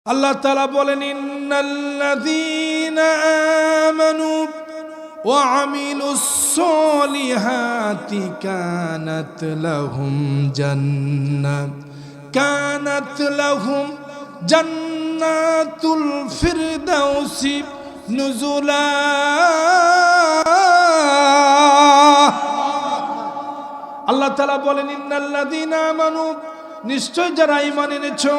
আল্লাহ তাআলা বলেন ইন্নাল্লাযীনা আমানু ওয়া আমিলুস সলিহাতি কানাত লাহুম জান্নাতুল ফিরদাউসি নুজুলা। আল্লাহ তাআলা বলেন ইন্নাল্লাযীনা আমানু, নিশ্চয় যারা ঈমান এনেছো,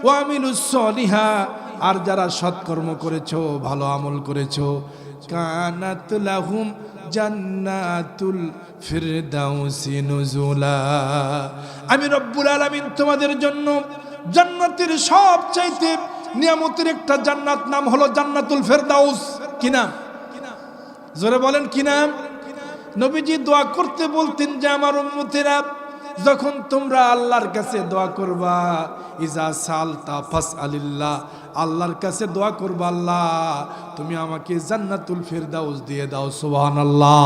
ওয়া আমিলুস সলিহা, আর যারা সৎকর্ম করেছো, ভালো আমল করেছো, কানাত লাহুম জান্নাতুল ফিরদাউসি নুজুলা। আমি রব্বুল আলামিন তোমাদের জন্য জান্নাতের সবচাইতে নিয়ামতের একটা জান্নাত নাম হলো জান্নাতুল ফিরদাউস। কি নাম? জোরে বলেন কি নাম? নবীজি দোয়া করতে বলতেন যে আমার উম্মতেরা, যখন তোমরা আল্লাহর কাছে দোয়া করবা, ইজা সালতা ফাসআলিল্লাহ, আল্লাহর কাছে দোয়া করবা, আল্লাহ তুমি আমাকে জান্নাতুল ফিরদাউস দিয়ে দাও। সুবহানাল্লাহ।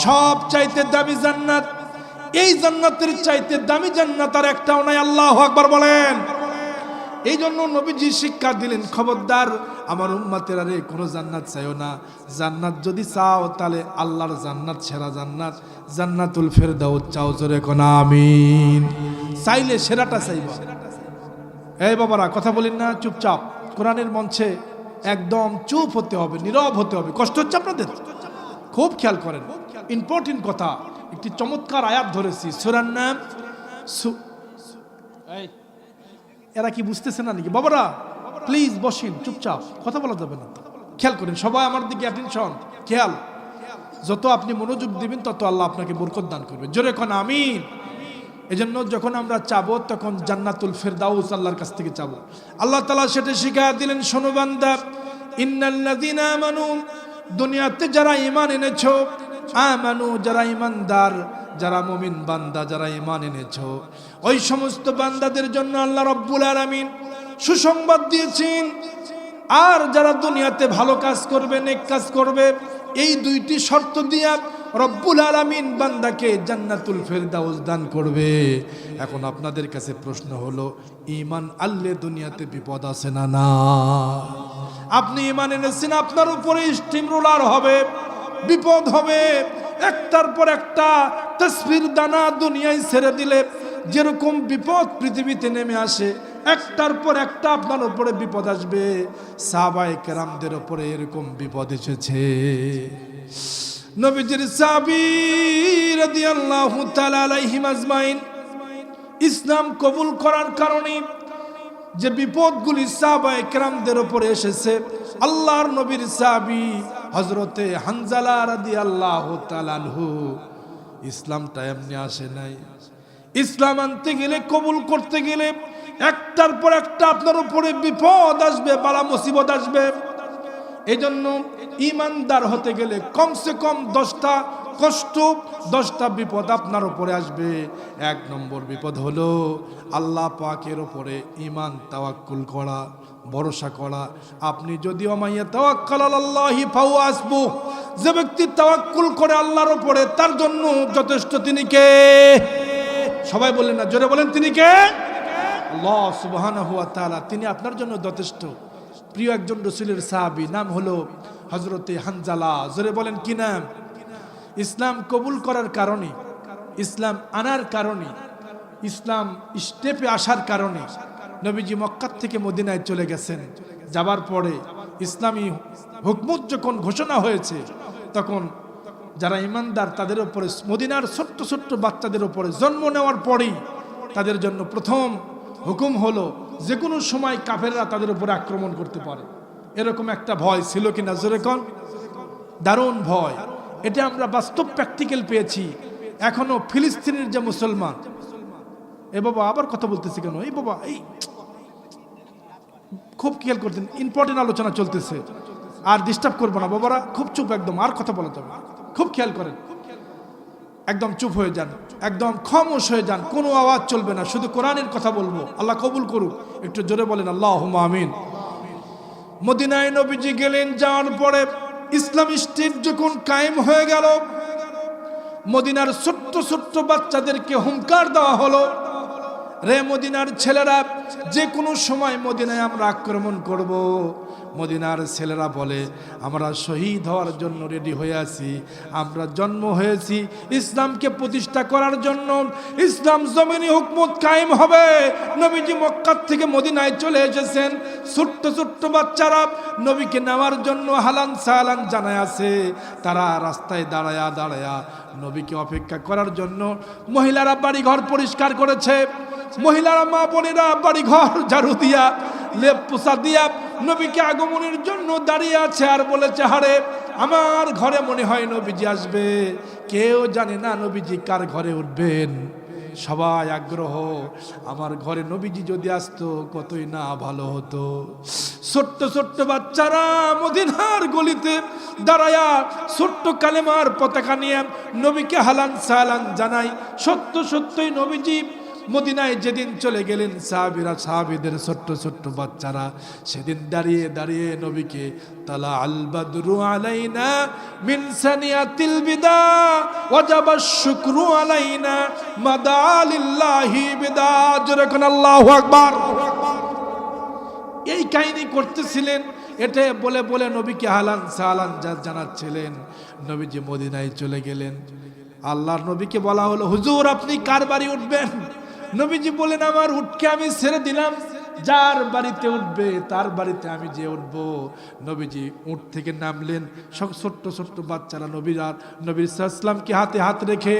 সব চাইতে দামি জান্নাত, এই জান্নাতের চাইতে দামি জান্নাত আর একটাও নাই। আল্লাহু আকবার বলেন। এই জন্য নবীজি শিক্ষা দিলেন, খবরদার আমার উম্মতেরা রে, কোনো জান্নাত চাইও না। জান্নাত যদি চাও তাহলে আল্লাহর জান্নাত সেরা জান্নাত, জান্নাতুল ফিরদাউস চাও। জোরে কোন আমিন। চাইলে সেরাটা চাইবা। এই বাবারা কথা বলেন না, চুপচাপ কোরআনের মঞ্চে একদম চুপ হতে হবে, নীরব হতে হবে। কষ্ট হচ্ছে আপনাদের? খুব খেয়াল করেন, ইম্পর্টেন্ট কথা। একটি চমৎকার আয়াত ধরেছি, সূরার নাম এরা কি বুঝতেছে না নাকি? বাবারা প্লিজ বসেন, চুপচাপ, কথা বলা যাবে না। খেয়াল করেন সবাই আমার দিকে, অ্যাটেনশন, খেয়াল। যত আপনি মনোযোগ দিবেন তত আল্লাহ আপনাকে বরকত দান করবে। জোরে কোন আমিন। এজন্য যখন আমরা চাবো তখন জান্নাতুল ফিরদাউস আল্লাহর কাছ থেকে চাবো। আল্লাহ তাআলা সেটা শিখায়া দিলেন, শোনো বান্দা, ইন্নাল্লাযীনা আমানু, দুনিয়াতে যারা ঈমান এনেছো, আমানু যারা ঈমানদার, যারা মুমিন বান্দা, যারা ঈমান এনেছো, ওই সমস্ত বান্দাদের জন্য আল্লাহ রাব্বুল আলামিন সুসংবাদ দিয়েছেন। আর যারা দুনিয়াতে ভালো কাজ করবে, নেক কাজ করবে, এই দুইটি শর্ত দিয়া রব্বুল আলামিন বান্দাকে জান্নাতুল ফিরদাউস দান করবে। এখন আপনাদের কাছে প্রশ্ন হলো, ঈমান আনলে দুনিয়াতে বিপদ আছে না? না। আপনি ঈমান এনেছেন, আপনার উপরে স্টিম রোলার হবে, বিপদ হবে। একটার পর একটা তাসবির দানা দুনিয়ায় ছেড়ে দিলে যেরকম বিপদ পৃথিবীতে নেমে আসে, একটার পর একটা আপনার উপরে বিপদ আসবে। সাহাবায়ে কেরামদের উপরে এরকম বিপদ এসেছে। নবীজির সাহাবী রাদিয়াল্লাহু তাআলা আলাইহিম আজমাইন ইসলাম কবুল করার কারণে যে বিপদগুলি সাহাবায়ে কেরামদের উপরে এসেছে, আল্লাহর নবীর সাহাবী হযরতে হানজালা রাদিয়াল্লাহু তাআলা আনহু, ইসলামটা এমনি আসে নাই। ইসলাম আনতে গেলে, কবুল করতে গেলে একটার পর একটা আপনার উপরে বিপদ আসবে, বালা মুসিবত আসবে। এই জন্য ঈমানদার হতে গেলে কমসে কম 10টা কষ্ট, 10টা বিপদ আপনার উপরে আসবে। এক নম্বর বিপদ হলো আল্লাহ পাকের উপরে ঈমান, তাওয়াক্কুল করা, ভরসা করা। আপনি যদি ওমাইয়া তাওয়াক্কাল আলাল্লাহি ফাহুয়া হাসবুহ, যে ব্যক্তি তাওয়াক্কুল করে আল্লাহর উপরে, তার জন্য যথেষ্ট। তিনি কে? সবাই বলেন না, জোরে বলেন, তিনি কে? আল্লাহ সুবহানাহু ওয়া তাআলা। তিনি আপনার জন্য যথেষ্ট। প্রিয় একজন রাসূলের সাহাবী, নাম হলো হযরতে হানজালা। জোরে বলেন কি নাম? ইসলাম কবুল করার কারণে, ইসলাম আনার কারণে, ইসলাম স্টেপে আসার কারণে নবীজি মক্কা থেকে মদিনায় চলে গেছেন। যাবার পরে ইসলামী হুকমত যখন ঘোষণা হয়েছে, তখন যারা ঈমানদার তাদের উপরে, মদিনার ছোট্ট ছোট্ট বাচ্চাদের উপরে জন্ম নেওয়ার পরেই তাদের জন্য প্রথম হুকুম হলো যে কোনো সময় কাফেররা তাদের উপরে আক্রমণ করতে পারে। এরকম একটা ভয় ছিল কিনা? জোরে কোন। দারুণ ভয়। এটা আমরা বাস্তব প্র্যাকটিক্যাল পেয়েছি। এখনো ফিলিস্তিনের যে মুসলমান, এ বাবা আবার কথা বলতেছি কেন? এই বাবা, এই খুব খেয়াল করতেন, ইম্পর্টেন্ট আলোচনা চলতেছে, আর ডিস্টার্ব করবো না বাবারা। খুব চুপ, একদম আর কথা বলা যাবে। খুব খেয়াল করেন, একদম চুপ হয়ে যান, একদম খামোশ হয়ে যান, কোনো আওয়াজ চলবে না, শুধু কোরআনের কথা বলবো। আল্লাহ কবুল করুক। একটু জোরে বলেন আল্লাহুম্মা আমিন। মদিনায় নবীজি গেলেন, যাওয়ার পরে ইসলামী স্টেট যখন কায়েম হয়ে গেল, মদিনার ছোট্ট ছোট্ট বাচ্চাদেরকে হুঙ্কার দেওয়া হলো, রে মদিনার ছেলেরা, যে কোনো সময় মদিনায় আমরা আক্রমণ করব। মদিনার ছেলেরা বলে আমরা শহীদ হওয়ার জন্য রেডি হয়ে আছি। আমরা জন্ম হয়েছি ইসলামকে প্রতিষ্ঠা করার জন্য। ইসলাম জমিনে হুকমত কায়েম হবে। নবীজি মক্কা থেকে মদিনায় চলে এসেছেন। ছোট্ট ছোট্ট বাচ্চারা নবীকে নেওয়ার জন্য হালান সালান জানায় আছে। তারা রাস্তায় দাঁড়ায়া দাঁড়ায়া নবীকে অপেক্ষা করার জন্য। মহিলারা বাড়ি ঘর পরিষ্কার করেছে। মহিলারা মা বোনেরা বাড়ি ঘর ঝাড়ু দিয়া লেপ পোছা দিয়া নবীকে আগমনের জন্য দাঁড়িয়ে আছে আর বলেছে, হারে আমার ঘরে মনে হয় নবীজি আসবে। কেউ জানে না নবীজি কার ঘরে উঠবেন। সবাই আগ্রহ, আমার ঘরে নবীজি যদি আসতো কতই না ভালো হতো। ছোট্ট ছোট্ট বাচ্চারা মদিনার গলিতে দাঁড়ায়া ছোট্ট কালেমার পতাকা নিয়ে নবীকে হালান সালান জানাই। সত্য সত্যই নবীজি মদিনায় যেদিন চলে গেলেন, সাহাবীদের ছোট্ট ছোট্ট বাচ্চারা সেদিন দাঁড়িয়ে দাঁড়িয়ে নবীকে তালা আল বাদরু আলাইনা মিন সানিয়াতিল বিদা ওয়াজাবাশ শুকরু আলাইনা মাদালিল্লাহি বিদা। যখন আল্লাহু আকবার এই কাহিনী করতেছিলেন, এটা বলে বলে নবীকে হালান সালান জানাচ্ছিলেন। নবীজি মদিনায় চলে গেলেন। আল্লাহর নবীকে বলা হলো, হুজুর আপনি কার বাড়ি উঠবেন? নবীজি বলেন, আমার উঠকে আমি ছেড়ে দিলাম, যার বাড়িতে উঠবে তার বাড়িতে আমি যে উঠব। নবীজি উঠ থেকে নামলেন। সব ছোট্ট ছোট্ট বাচ্চারা নবীর সাল্লামকে হাতে হাত রেখে,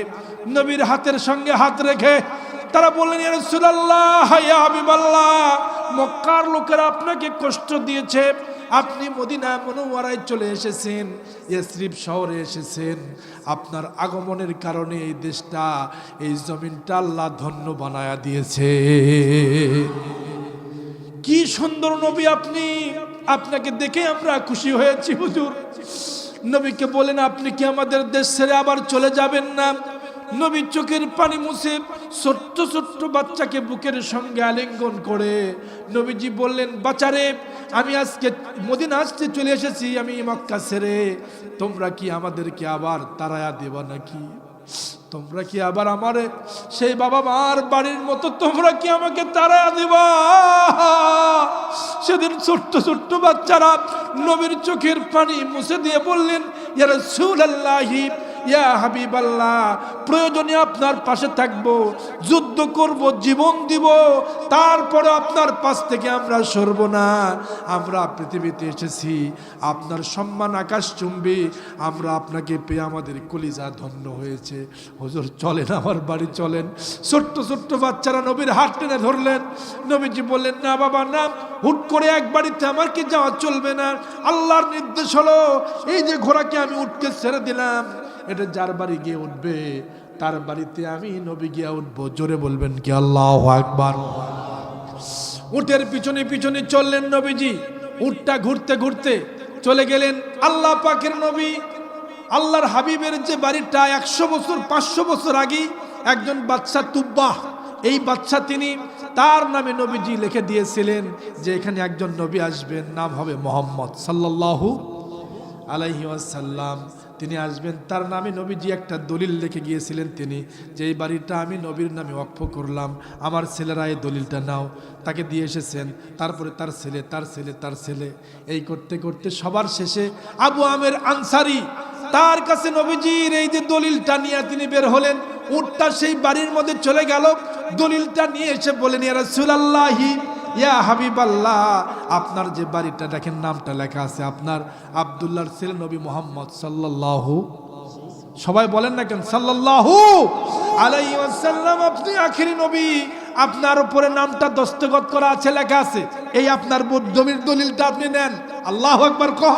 নবীর হাতের সঙ্গে হাত রেখে তারা বললেন, ইয়া রাসূলুল্লাহ, ইয়া হাবিবাল্লাহ, মক্কার লোকেরা আপনাকে কষ্ট দিয়েছে। আপনি মদিনা মুনাওয়ারায় চলে এসেছেন, ইয়াসরিব শহরে এসেছেন। আপনার আগমনের কারণে এই দেশটা, এই জমিনটা আল্লাহ ধন্য বানায়া দিয়েছে। কি সুন্দর নবী আপনি, আপনাকে দেখে আমরা খুশি হয়েছি হুজুর। নবীকে বলেন, আপনি কি আমাদের দেশ ছেড়ে আবার চলে যাবেন না? নবী চোখের পানি মুছে ছোট্ট ছোট্ট বাচ্চাকে বুকের সঙ্গে আলিঙ্গন করে নবীজি বললেন, বাচ্চারে আমি আজকে মদিনা আসতে চলে এসেছি, আমি মক্কা ছেড়ে। তোমরা কি আমাদেরকে আবার তাড়ায়া দেবা নাকি? তোমরা কি আবার আমার সেই বাবা মার বাড়ির মতো তোমরা কি আমাকে তাড়ায়া দিবা? সেদিন ছোট্ট ছোট্ট বাচ্চারা নবীর চোখের পানি মুছে দিয়ে বললেন, ইয়া রাসূলুল্লাহি, ইয়া হাবিবাল্লাহ, প্রয়োজনে আপনার পাশে থাকব, যুদ্ধ করব, জীবন দিব, তারপরে আপনার পাশ থেকে আমরা সরব না। আমরা পৃথিবীতে এসেছি আপনার সম্মান আকাশ চুম্বি। আমরা আপনাকে পেয়ে আমাদের কলিজা ধন্য হয়েছে। হুজুর চলেন, আমার বাড়ি চলেন। ছোট্ট ছোট্ট বাচ্চারা নবীর হাত টেনে ধরলেন। নবীজি বললেন, না বাবা না, হুট করে এক বাড়িতে আমার কি যাওয়া চলবে না। আল্লাহর নির্দেশ হলো, এই যে ঘোড়াকে আমি উঠকে ছেড়ে দিলাম, এটা যার বাড়ি গিয়ে উঠবে তার বাড়িতে আমি নবী গিয়ে উঠবো। জোরে বলবেন কি আল্লাহু আকবার। উটের পিছনে পিছনে চললেন নবীজি। উটটা ঘুরতে ঘুরতে চলে গেলেন আল্লাহ পাকের নবী, আল্লাহর হাবিবের যে বাড়িটা 100 বছর 500 বছর আগে একজন বাদশা তুব্বাহ, এই বাদশা তিনি তার নামে নবীজি লিখে দিয়েছিলেন যে এখানে একজন নবী আসবেন, নাম হবে মুহাম্মদ সাল্লাল্লাহু আলাইহি ওয়াসাল্লাম। তিনি আসবেন, তার নামে নবীজি একটা দলিল লিখে গিয়েছিলেন তিনি, যে এই বাড়িটা আমি নবীর নামে ওয়াকফ করলাম, আমার ছেলেরা এই দলিলটা নাও। তাকে দিয়ে এসেছেন। তারপরে তার ছেলে, তার ছেলে, তার ছেলে, এই করতে করতে সবার শেষে আবু আমের আনসারি, তার কাছে নবীজির এই যে দলিলটা নিয়ে তিনি বের হলেন। উটটা সেই বাড়ির মধ্যে চলে গেল, দলিলটা নিয়ে এসে বলেন, ইয়া রাসূলুল্লাহি, ইয়া হাবিবাল্লাহ, আপনার যে বাড়িটা দেখেন নামটা লেখা আছে আপনার আব্দুল্লাহর ছেলে নবী মুহাম্মদ সাল্লাল্লাহু, সবাই বলেন না কেন, সাল্লাল্লাহু আলাইহি ওয়াসাল্লাম, আপনি আখেরি নবী, আপনার উপরে নামটা দস্তখত করা আছে, লেখা আছে। এই আপনার জমির দলিলটা আপনি নেন। আল্লাহু আকবার কহ।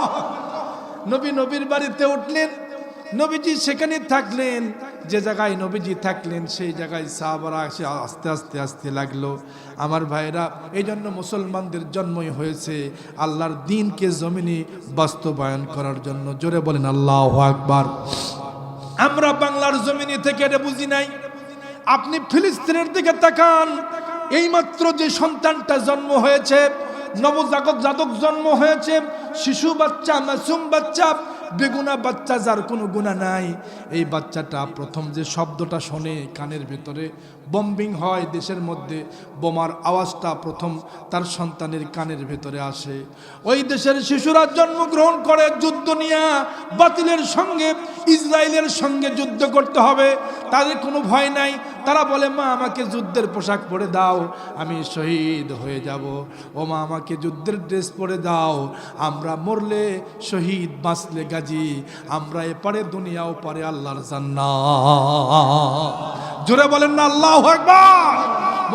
নবীর বাড়িতে উঠলেন, নবীজি সেখানে থাকলেন। যে জায়গায় নবীজি থাকলেন সেই জায়গায় সাহাবারা এসে আস্তে আস্তে আসতে লাগলো। আমার ভাইরা, এই জন্য মুসলমানদের জন্মই হয়েছে আল্লাহর দ্বীনকে জমিনে বাস্তবায়ন করার জন্য। জোরে বলেন আল্লাহু আকবার। আমরা বাংলার জমিনে থেকে এটা বুঝি নাই। আপনি ফিলিস্তিনের দিকে তাকান, এইমাত্র যে সন্তানটা জন্ম হয়েছে, নবজাতক জন্ম হয়েছে, শিশু বাচ্চা, মাসুম বাচ্চা, বেগুনা বাচ্চা, যার কোনো গুনাহ নাই, এই বাচ্চাটা প্রথম যে শব্দটা শোনে কানের ভেতরে বম্বিং হয় দেশের মধ্যে, বোমার আওয়াজটা প্রথম তার সন্তানের কানের ভেতরে আসে। ওই দেশের শিশুরা জন্মগ্রহণ করে যুদ্ধ নিয়ে, বাতিলের সঙ্গে ইসরায়েলের সঙ্গে যুদ্ধ করতে হবে, তাদের কোনো ভয় নাই। তারা বলে, মা আমাকে যুদ্ধের পোশাক পরে দাও, আমি শহীদ হয়ে যাব। ও মা আমাকে যুদ্ধের ড্রেস পরে দাও, আমরা মরলে শহীদ, বাঁচলে গাজী, আমরা এপারে দুনিয়া ওপারে আল্লাহর জান্নাত। জোরে বলেন না আল্লাহু আকবার।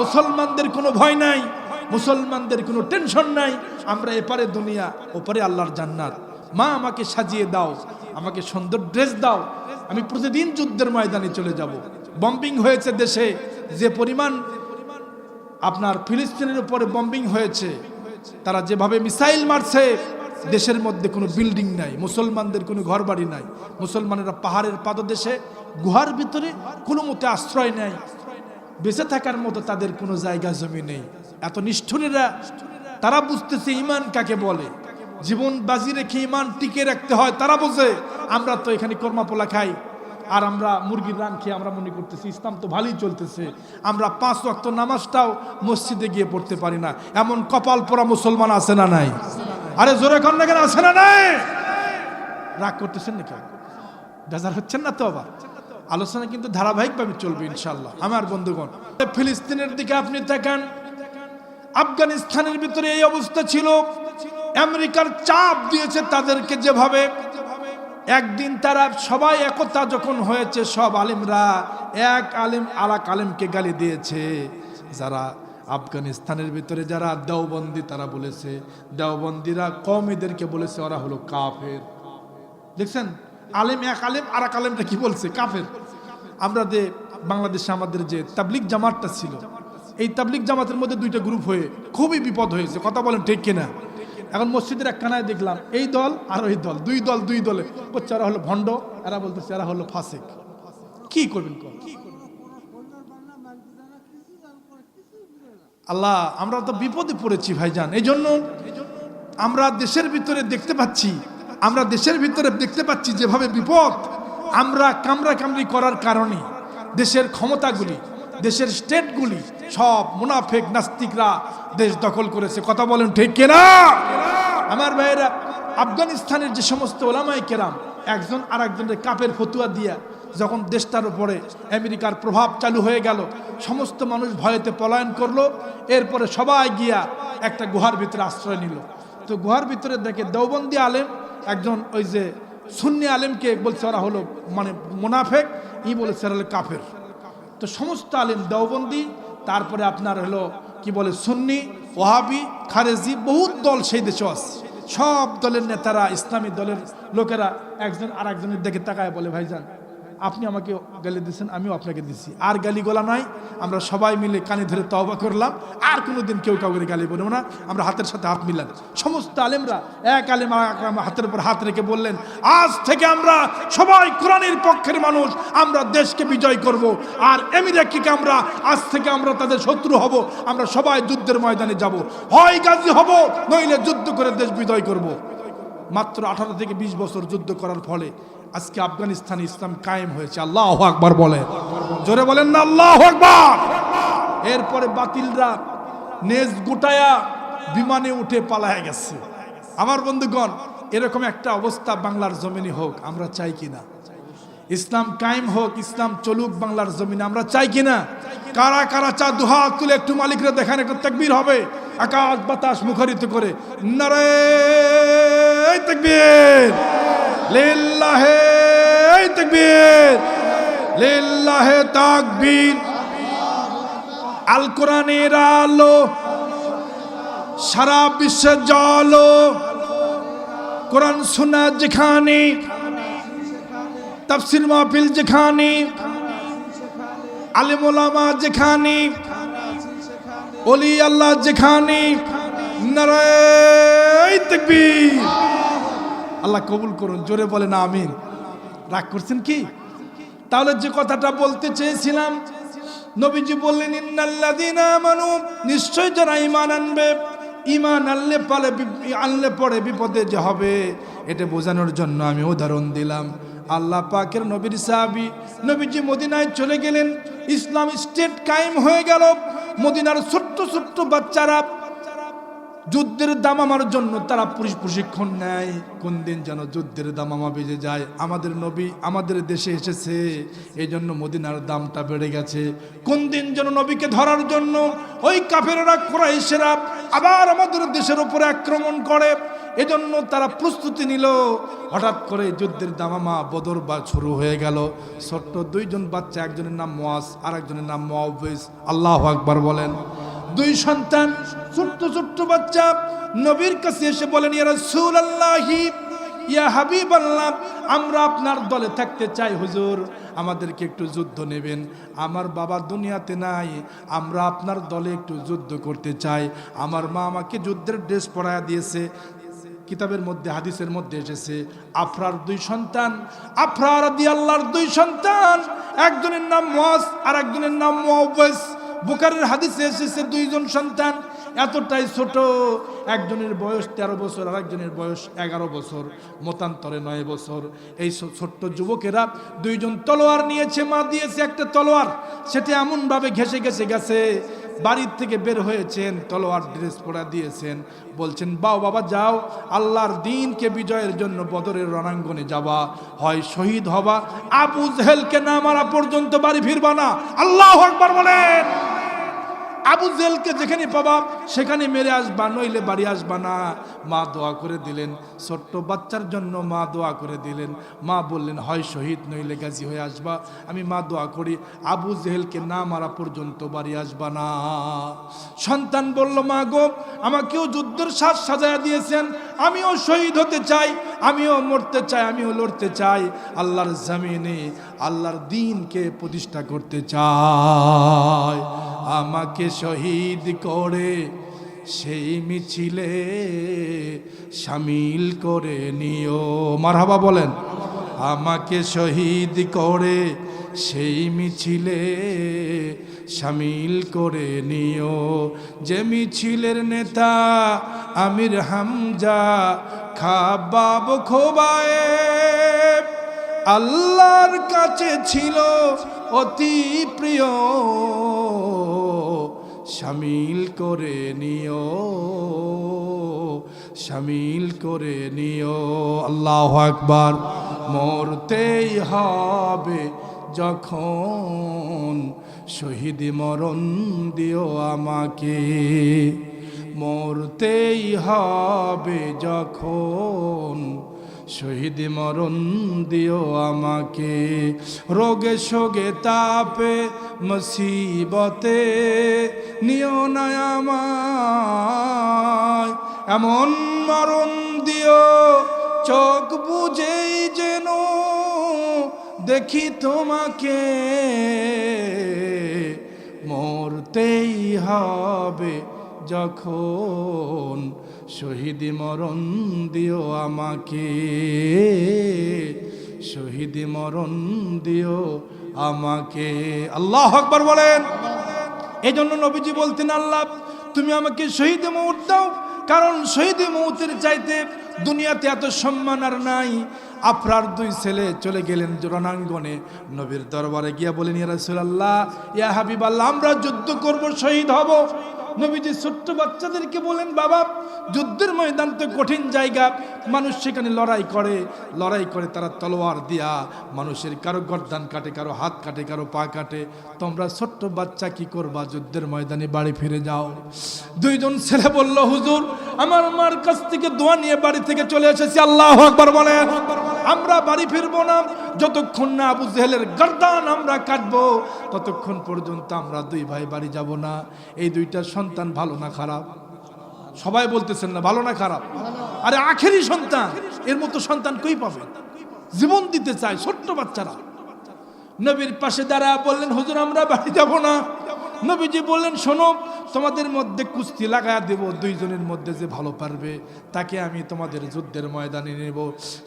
মুসলমানদের কোনো ভয় নাই, মুসলমানদের কোনো টেনশন নাই, আমরা এপারে দুনিয়া ওপারে আল্লাহর জান্নাত। মা আমাকে সাজিয়ে দাও, আমাকে সুন্দর ড্রেস দাও, আমি প্রতিদিন যুদ্ধের ময়দানে চলে যাব। বম্বিং হয়েছে দেশে, যে পরিমাণ আপনার ফিলিস্তিনের উপরে বম্বিং হয়েছে, তারা যেভাবে মিসাইল মারছে, দেশের মধ্যে কোনো বিল্ডিং নাই, মুসলমানদের কোনো ঘরবাড়ি নাই, মুসলমানেরা পাহাড়ের পাদদেশে গুহার ভিতরে কোনো মতে আশ্রয় নেয়, বেঁচে থাকার মতো তাদের কোনো জায়গা জমি নেই। এত নিষ্ঠুরেরা, তারা বুঝতেছে ইমান কাকে বলে, জীবন বাজি রেখে ইমান টিকে রাখতে হয়, তারা বোঝে। আমরা তো এখানে কর্মাপোলা খাই, আর আমরা মুরগির রান খেয়ে আমরা মনে করতেছি ইসলাম তো ভালোই চলতেছে, আমরা 5 ওয়াক্ত নামাজটাও মসজিদে গিয়ে পড়তে পারি না। এমন কপাল পোড়া মুসলমান আছে না নাই? আরে জোরে কর না কেন, আছে না নাই? রাগ করতেছেন নাকি? বেজার হচ্ছেন না তো? আবার আলোচনা কিন্তু ধারাবাহিকভাবে চলবে ইনশাল্লাহ। আমার বন্ধুগণ, ফিলিস্তিনের দিকে আপনি তাকান, আফগানিস্তানের ভিতরে এই অবস্থা ছিল। আমেরিকার চাপ দিয়েছে তাদেরকে যেভাবে, একদিন তারা সবাই একতা যখন হয়েছে, সব আলেমরা এক আলেম আরেক আলেমকে গালি দিয়েছে। যারা আফগানিস্তানের ভিতরে যারা দেওবন্দি, তারা বলেছে, দেওবন্দিরা কওমিদেরকে বলেছে ওরা হলো কাফের। দেখছেন, আলেম এক আলেম আরেক আলেমটা কি বলছে? কাফের। আমরা যে বাংলাদেশে আমাদের যে তাবলিগ জামাতটা ছিল, এই তাবলিগ জামাতের মধ্যে 2টা গ্রুপ হয়ে খুবই বিপদ হয়েছে, কথা বলেন ঠিক কিনা? এখন মসজিদের এক কানায় দেখলাম এই দল আর ওই দল, দুই দলে বলছে এরা হলো ভণ্ড, এরা বলতেছে এরা হলো ফাসিক। কি করবেন? আল্লাহ, আমরা তো বিপদে পড়েছি ভাইজান। এই জন্য আমরা দেশের ভিতরে দেখতে পাচ্ছি, যেভাবে বিপদ, আমরা কামড়াকামড়ি করার কারণে দেশের ক্ষমতাগুলি, দেশের স্টেটগুলি সব মুনাফেক নাস্তিকরা দেশ দখল করেছে, কথা বলেন ঠিক কিনা? আমার ভাইয়েরা, আফগানিস্তানের যে সমস্ত ওলামায়ে কেরাম একজন আর একজনের কাপের ফতুয়া দিয়া যখন দেশটার উপরে আমেরিকার প্রভাব চালু হয়ে গেল, সমস্ত মানুষ ভয়েতে পলায়ন করলো। এরপরে সবাই গিয়া একটা গুহার ভিতরে আশ্রয় নিল। তো গুহার ভিতরে দেখে দেওবন্দি আলেম একজন ওই যে সুন্নি আলেমকে বলছে ওরা হলো মানে মুনাফেক, ই বলেছে ওরা হলো কাফের। তো সমস্ত আলেম দেওবন্দি, তারপরে আপনার হলো কি বলে সুন্নি, ওয়াহাবি, খারেজি, বহুত দল সেই দেশে আছে। সব দলের নেতারা, ইসলামী দলের লোকেরা একজন আর একজনের দিকে তাকায় বলে, ভাইজান আপনি আমাকে গালি দিচ্ছেন, আমিও আপনাকে দিচ্ছি, আর গালি গোলা নাই, আমরা সবাই মিলে কানে ধরে তওবা করলাম, আর কোনোদিন কেউ কাউকে গালি বলবো না, আমরা হাতের সাথে হাত মিলান। সমস্ত আলেমরা এক আলেম হাতের উপর হাত রেখে বললেন, আজ থেকে আমরা সবাই কোরআনের পক্ষের মানুষ, আমরা দেশকে বিজয় করব, আর আমেরিকাকে আমরা আজ থেকে আমরা তাদের শত্রু হব, আমরা সবাই যুদ্ধের ময়দানে যাব, হয় গাজী হব নইলে যুদ্ধ করে দেশ বিজয় করব। মাত্র 18 থেকে 20 বছর যুদ্ধ করার ফলে আজকে আফগানিস্তানে ইসলাম কায়েম হয়েছে। আল্লাহু আকবার বলেন, জোরে বলেন না আল্লাহু আকবার। এরপরে বাতিলরা নেজ গুটায়া বিমানে উঠে পালায় গেছে। আমার বন্ধুগণ, এরকম একটা অবস্থা বাংলার জমিনে হোক, আমরা চাই কিনা? ইসলাম কায়েম হোক, ইসলাম চলুক বাংলার জমিনে, আমরা চাই কিনা? কারা কারা চা? দুহাত তুলে একটু মালিকরা দেখান, একটা তাকবীর হবে, আকাশ বাতাস মুখরিত করে নারে তাকবীর, লিল্লাহে তাকবীর, লিল্লাহে তাকবীর। আল কোরআনের আলো সারা বিশ্বে জ্বলো, কোরআন শোনা যেখানে, তাফসীর মাহফিল যেখানে, আলেম ওলামা যেখানে, ওলি আল্লাহ যেখানে, নারে তাকবীর। আল্লাহ কবুল করুন, জোরে বলেন আমিন। রাগ করছেন কি? তাহলে যে কথাটা বলতে চেয়েছিলাম, নবীজি বললেন ইন্নাল্লাযীনা আমানু, নিশ্চয় যারা ঈমান আনবে, ঈমান আনলে পরে বিপদে যে হবে, এটা বোঝানোর জন্য আমি উদাহরণ দিলাম। আল্লাহ পাকের নবীর সাহাবী নবীজি মদিনায় চলে গেলেন, ইসলাম স্টেট কায়েম হয়ে গেল। মদিনার ছোট্ট ছোট্ট বাচ্চারা যুদ্ধের দামামার জন্য তারা প্রশিক্ষণ নেয়। কোন দিন যেন যুদ্ধের দামামা বেজে যায়, আমাদের নবী আমাদের দেশে এসেছে, এই জন্য মদিনার দামটা বেড়ে গেছে। কোন দিন যেন নবীকে ধরার জন্য ওই কাফেররা কুরাইশেরা আবার আমাদের দেশের উপরে আক্রমণ করে, এজন্য তারা প্রস্তুতি নিল। হঠাৎ করে যুদ্ধের দামামা বদর বা শুরু হয়ে গেল। ছোট্ট দুইজন বাচ্চা, একজনের নাম মুআজ আর একজনের নাম মুআউবিস। আল্লাহু আকবার বলেন। দুই সন্তান ছোট্ট ছোট্ট বাচ্চা নবীর কাছে এসে বলেন, ইয়া রাসূলুল্লাহি ইয়া হাবিবাল্লাহ, আমরা আপনার দলে থাকতে চাই হুজুর, আমাদেরকে একটু যুদ্ধ নেবেন। আমার বাবা দুনিয়াতে নাই, আমরা আপনার দলে একটু যুদ্ধ করতে চাই। আমার মা আমাকে যুদ্ধের ড্রেস পরায়া দিয়েছে। কিতাবের মধ্যে হাদিসের মধ্যে এসেছে আফরার দুই সন্তান, আফরা রাদিয়াল্লাহর দুই সন্তান, একজনের নাম মুআজ আর একজনের নাম মুআউবিস। বুখারীর হাদিসে এসেছে দুইজন সন্তান এতটাই ছোট, একজনের বয়স 13 বছর আর একজনের বয়স 11 বছর, মতান্তরে 9 বছর। এই ছোট্ট যুবকেরা দুইজন তলোয়ার নিয়েছে, মা দিয়েছে একটা তলোয়ার, সেটা এমনভাবে ঘেঁষে ঘেঁষে গেছে। বাড়ির থেকে বের হয়েছেন, তলোয়ার ড্রেস পরা দিয়েছেন, বলছেন বাও বাবা যাও, আল্লাহর দ্বীনকে বিজয়ের জন্য বদরের রণাঙ্গনে যাবা, হয় শহীদ হবা, আবু জেহেলকে না মারা পর্যন্ত বাড়ি ফিরবা না। আল্লাহু আকবার বলেন। আবু জেহেলকে যেখানে পাবা সেখানে মেরে আসবা, নইলে বাড়ি আসবা না। মা দোয়া করে দিলেন, ছোট্ট বাচ্চার জন্য মা দোয়া করে দিলেন। মা বললেন হয় শহীদ নইলে গাজী হয়ে আসবা। আমি মা দোয়া করি আবু জেহেলকে না মারা পর্যন্ত বাড়ি আসবা না। সন্তান বলল, মা গো, আমাকেও যুদ্ধের সাজ সাজায়া দিয়েছেন, আমিও শহীদ হতে চাই, আমিও মরতে চাই, আমিও লড়তে চাই, আল্লাহর জমিনে আল্লাহর দ্বীনকে প্রতিষ্ঠা করতে চাই। আমাকে শহীদ করে সেই মিছিলে শামিল করে নিও। মারহাবা বলেন। আমাকে শহীদ করে সেই মিছিলে শামিল করে নিও, যে মিছিলের নেতা আমির হামজা খাব্বাব খোবায়ে আল্লাহর কাছে ছিল অতি প্রিয়, শামিল করে নিও, শামিল করে নিও। আল্লাহু আকবার। মরতেই হবে যখন শহীদ মরণ দিও আমাকে, মরতেই হবে যখন শহীদ মরণ দিও আমাকে। রোগে শোগে তাপে মুসিবতে নিও না আমায়, এমন মরণ দিও চোখ বুঝেই যেন দেখি তোমাকে, মরতেই হবে যখন শহীদ মরণ দিও আমাকে, শহীদ মরণ দিও আমাকে। আল্লাহু আকবার বলেন। এই জন্য নবীজি বলতেন, আল্লাহ তুমি আমাকে শহীদ মওত দাও, কারণ শহীদ মওতের চাইতে দুনিয়াতে এত সম্মান আর নাই। আফরার দুই ছেলে চলে গেলেন রণাঙ্গনে, নবীর দরবারে গিয়া বলেন, ইয়া রাসূলুল্লাহ ইয়া হাবিবাল্লাহ, আমরা যুদ্ধ করব, শহীদ হব। নবীজি ছোট্ট বাচ্চাদেরকে বলেন, বাবা যুদ্ধের ময়দান তো কঠিন জায়গা, মানুষ সেখানে লড়াই করে তারা তলোয়ার দিয়া মানুষের কারো গর্দান কাটে, কারো হাত কাটে, কারো পা কাটে। তোমরা ছোট্ট বাচ্চা কি করবা, যুদ্ধের ময়দানে বাড়ি ফিরে যাও। দুইজন ছেলে বলল, হুজুর আমার মার কাছ থেকে দোয়া নিয়ে বাড়ি থেকে চলে এসেছি। আল্লাহু আকবার বলেন। আমরা বাড়ি ফিরবো না যতক্ষণ না আবু জেহেলের গর্দান আমরা কাটবো, ততক্ষণ পর্যন্ত আমরা দুই ভাই বাড়ি যাব না। এই দুইটা সন্তান ভালো না খারাপ? সবাই বলতেছেন না ভালো না খারাপ? আরে আখেরি সন্তান, এর মতো সন্তান কই পাবে? জীবন দিতে চায় ছোট্ট বাচ্চারা। নবীর পাশে দাঁড়া বললেন, হুজুর আমরা বাড়ি যাব না। নবীজি বললেন, শোনো তোমাদের মধ্যে কুস্তি লাগায়া দেব, দুইজনের মধ্যে যে ভালো পারবে তাকে আমি তোমাদের যুদ্ধের ময়দানে নেব।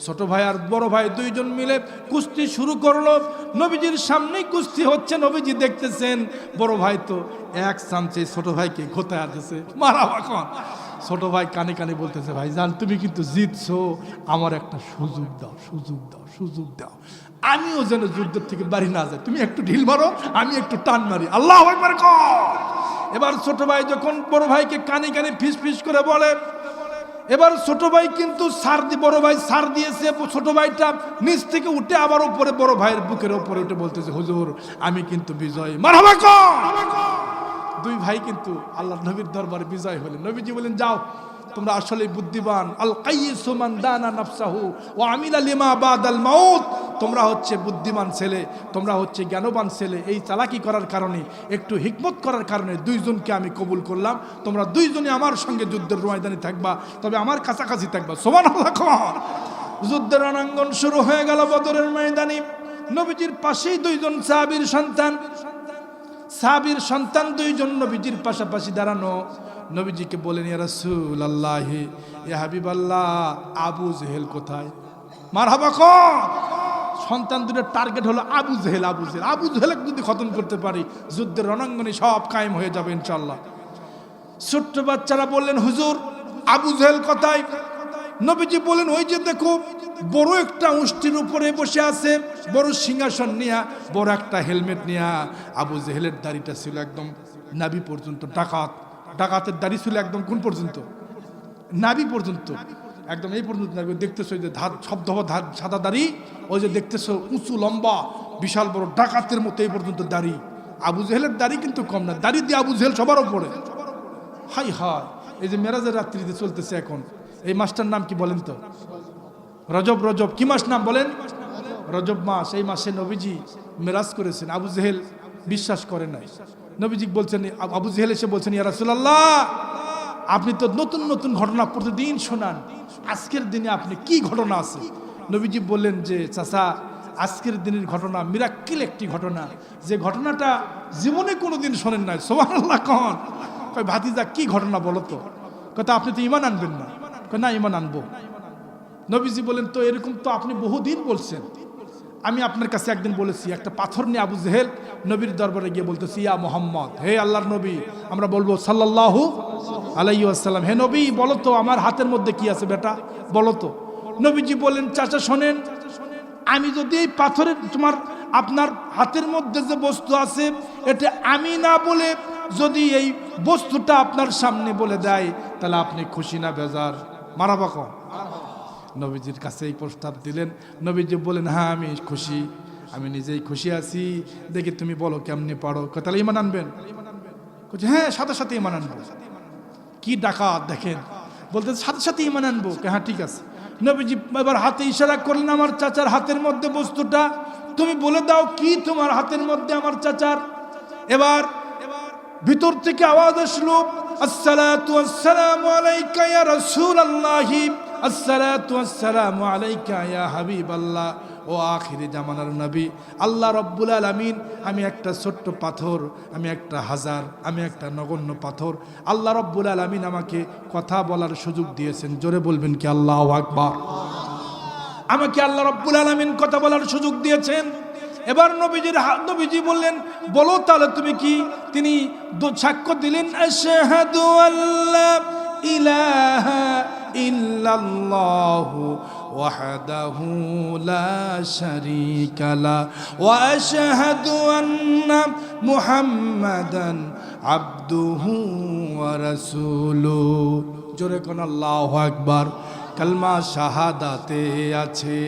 ছোট ভাই আর বড় ভাই দুইজন মিলে কুস্তি শুরু করলো। নবীজির সামনেই কুস্তি হচ্ছে, নবীজি দেখতেছেন। বড় ভাই তো এক চামচে ছোট ভাইকে ঘোতায় দিতেছে, মারা এখন। ছোট ভাই কানে কানে বলতেছে, ভাই জান তুমি কিন্তু জিতছো, আমার একটা সুযোগ দাও, সুযোগ দাও, সুযোগ দাও, আমিও যেন যুদ্ধের থেকে বাড়ি না যাই, তুমি একটু ঢিল মারো, আমি একটু টান মারি। আল্লাহু আকবার কর। এবার ছোট ভাই যখন বড় ভাইকে কানে কানে ফিস ফিস করে বলে, এবার ছোট ভাই কিন্তু বড় ভাই সার দিয়েছে, ছোট ভাইটা নিচ থেকে উঠে আবার উপরে বড় ভাইয়ের বুকের উপরে উঠে বলতেছে, হুজুর আমি কিন্তু বিজয়। মারহাবা কর। দুই ভাই কিন্তু আল্লাহ নবীর দরবারে বিজয় হলেন। নবীজি বলেন, যাও তোমরা আসলে বুদ্ধিমান, আল কাইয়িসু মান দানা নাফসাহু ওয়া আমিলা লিমা বাদাল মাউত, তোমরা হচ্ছে বুদ্ধিমান ছেলে, তোমরা হচ্ছে জ্ঞানবান ছেলে। এই চালাকি করার কারণে, একটু হিকমত করার কারণে দুইজনকে আমি কবুল করলাম। তোমরা দুইজনে আমার সঙ্গে যুদ্ধের ময়দানে থাকবা, তবে আমার কাছাকাছি থাকবা। সুবহানাল্লাহ। যুদ্ধের রণাঙ্গন শুরু হয়ে গেল বদরের ময়দানে। নবীজির পাশেই দুইজন সাহাবীর সন্তান, সাহাবীর সন্তান দুইজন নবীজির পাশাপাশি দাঁড়ানো। নবীজিকে বলেন, ইয়া রাসূলুল্লাহ, ইয়া হাবিবাল্লাহ, আবু জেহেল কোথায়? মারহাবা কর। সন্তান দুটোর টার্গেট হলো আবু জেহেল। আবু জেহেল, আবু জেহেলকে যদি খতম করতে পারি, যুদ্ধের রণাঙ্গনে সব কায়েম হয়ে যাবে ইনশাআল্লাহ। ছোট্ট বাচ্চারা বললেন, হুজুর আবু জেহেল কোথায়? নবীজি বলেন, ওই যে দেখো বড় একটা উষ্টির উপরে বসে আছে, বড় সিংহাসন নিয়া, বড় একটা হেলমেট নিয়া। আবু জেহেলের দাড়িটা ছিল একদম নাভি পর্যন্ত। ডাকাতের দাড়ি ছিল একদম কোন পর্যন্ত? নাভি পর্যন্ত, একদম এই পর্যন্ত। দেখতেছো যে সাদা দাড়ি, ওই যে দেখতেছো উঁচু লম্বা বিশাল বড় ডাকাতের মতো এই পর্যন্ত দাড়ি। আবু জেহেলের দাড়ি কিন্তু কম না, দাড়ি দিয়ে আবু জেহেল সবার উপরে। হাই হাই, এই যে মেরাজের রাত্রিতে চলতেছে এখন, এই মাসটার নাম কি বলেন তো? রজব। রজব কি মাস নাম বলেন? রজব মাস। এই মাসে নবীজি মেরাজ করেছেন। আবু জেহেল বিশ্বাস করে নাই। নবীজি বলছেন, আবু জেহেল এসে বলছেন, ইয়া রাসূলুল্লাহ, আপনি তো নতুন নতুন ঘটনা প্রতিদিন শোনান, আজকের দিনে আপনি কি ঘটনা আছে? নবীজি বললেন যে, চাচা আজকের দিনের ঘটনা মিরাক্কেল একটি ঘটনা, যে ঘটনাটা জীবনে কোনোদিন শোনেন নাই। সুবহানাল্লাহ। কয় ভাতিজা কি ঘটনা বলো তো? কথা আপনি তো ঈমান আনবেন না? না, ঈমান আনবো। নবীজি বলেন, তো এরকম তো আপনি বহুদিন বলছেন, আমি আপনার কাছে একদিন বলেছি। একটা পাথর নিয়ে আবু জেহেল নবীর দরবারে গিয়ে বলতেছি, ইয়া মুহাম্মদ, হে আল্লাহর নবী, আমরা বলবো সাল্লাল্লাহু আলাইহি ওয়াসাল্লাম, হে নবী বলো তো আমার হাতের মধ্যে কি আছে বেটা, বলো তো। নবীজি বলেন, চাচা শোনেন, আমি যদি এই পাথরের আপনার হাতের মধ্যে যে বস্তু আছে, এটা আমি না বলে যদি এই বস্তুটা আপনার সামনে বলে দেয়, তাহলে আপনি খুশি না বেজার? মারহাবা কও। নবীজির কাছে এই প্রস্তাব দিলেন। নবীজি বলেন, হ্যাঁ আমি খুশি, আমি নিজেই খুশি আছি, দেখি তুমি বলো কেমনি পারো। তাহলে ঈমান আনবেন? হ্যাঁ, সাথে সাথে ঈমান আনবো। কি ডাকাত দেখেন, বলতে সাথে সাথে ঈমান আনবো। হ্যাঁ ঠিক আছে। নবীজি এবার হাতে ইশারা করলেন, আমার চাচার হাতের মধ্যে বস্তুটা তুমি বলে দাও, কি তোমার হাতের মধ্যে আমার চাচার? এবার ভিতর থেকে আওয়াজ আসলো, আসসালাতু ওয়াসসালামু আলাইকা ইয়া রাসূলুল্লাহ, আসসালাতু ওয়াসসালামু আলাইকা ইয়া হাবিবাল্লাহ, ও আখিরি জামানার নবী, আল্লাহ রব্বুল আলামিন, আমি একটা ছোট্ট পাথর, আমি একটা হাজার, আমি একটা নগণ্য পাথর, আল্লাহ রব্বুল আলামিন আমাকে কথা বলার সুযোগ দিয়েছেন। জোরে বলবেন কি আল্লাহু আকবার। আমাকে আল্লাহ রব্বুল আলামিন কথা বলার সুযোগ দিয়েছেন। এবার নবীজি বললেন, বলো তাহলে তুমি কি? তিনি সাক্ষ্য দিলেন, আশহাদু আল্লা ইলাহা ইল্লাল্লাহু ওয়াহদাহু লা শারীকা লা ওয়া আশহাদু আন্না মুহাম্মাদান আবদুহু ওয়া রাসূলুহু। জোরে কোন আল্লাহু আকবার। কালমা শাহাদাতে আছে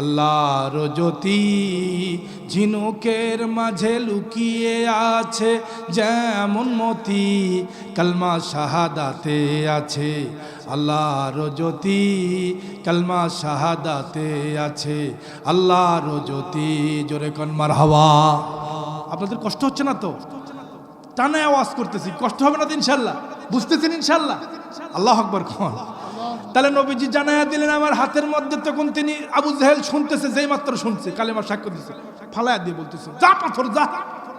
আল্লাহর জ্যোতি, ঝিনুকের মাঝে লুকিয়ে আছে যেমন মতি। কালমা শাহাদাতে আছে আল্লাহর জ্যোতি, কালমা শাহাদাতে আছে আল্লাহর জ্যোতি। জোরে কোন মারহাবা। আপনাদের কষ্ট হচ্ছে না তো? টানে আওয়াজ করতেছি, কষ্ট হবে না তো ইনশাল্লাহ? বুঝতেছেন ইনশাল্লাহ? আল্লাহু আকবার কোন। তাহলে নবীজি জানায়া দিলেন আমার হাতের মধ্যে। তখন তিনি আবু জেহেল শুনতেছে, যেই মাত্র শুনছে, কালেমার সাক্ষ্য দিচ্ছে, ফালায়া দিয়ে বলতেছে, যা পাথর যা,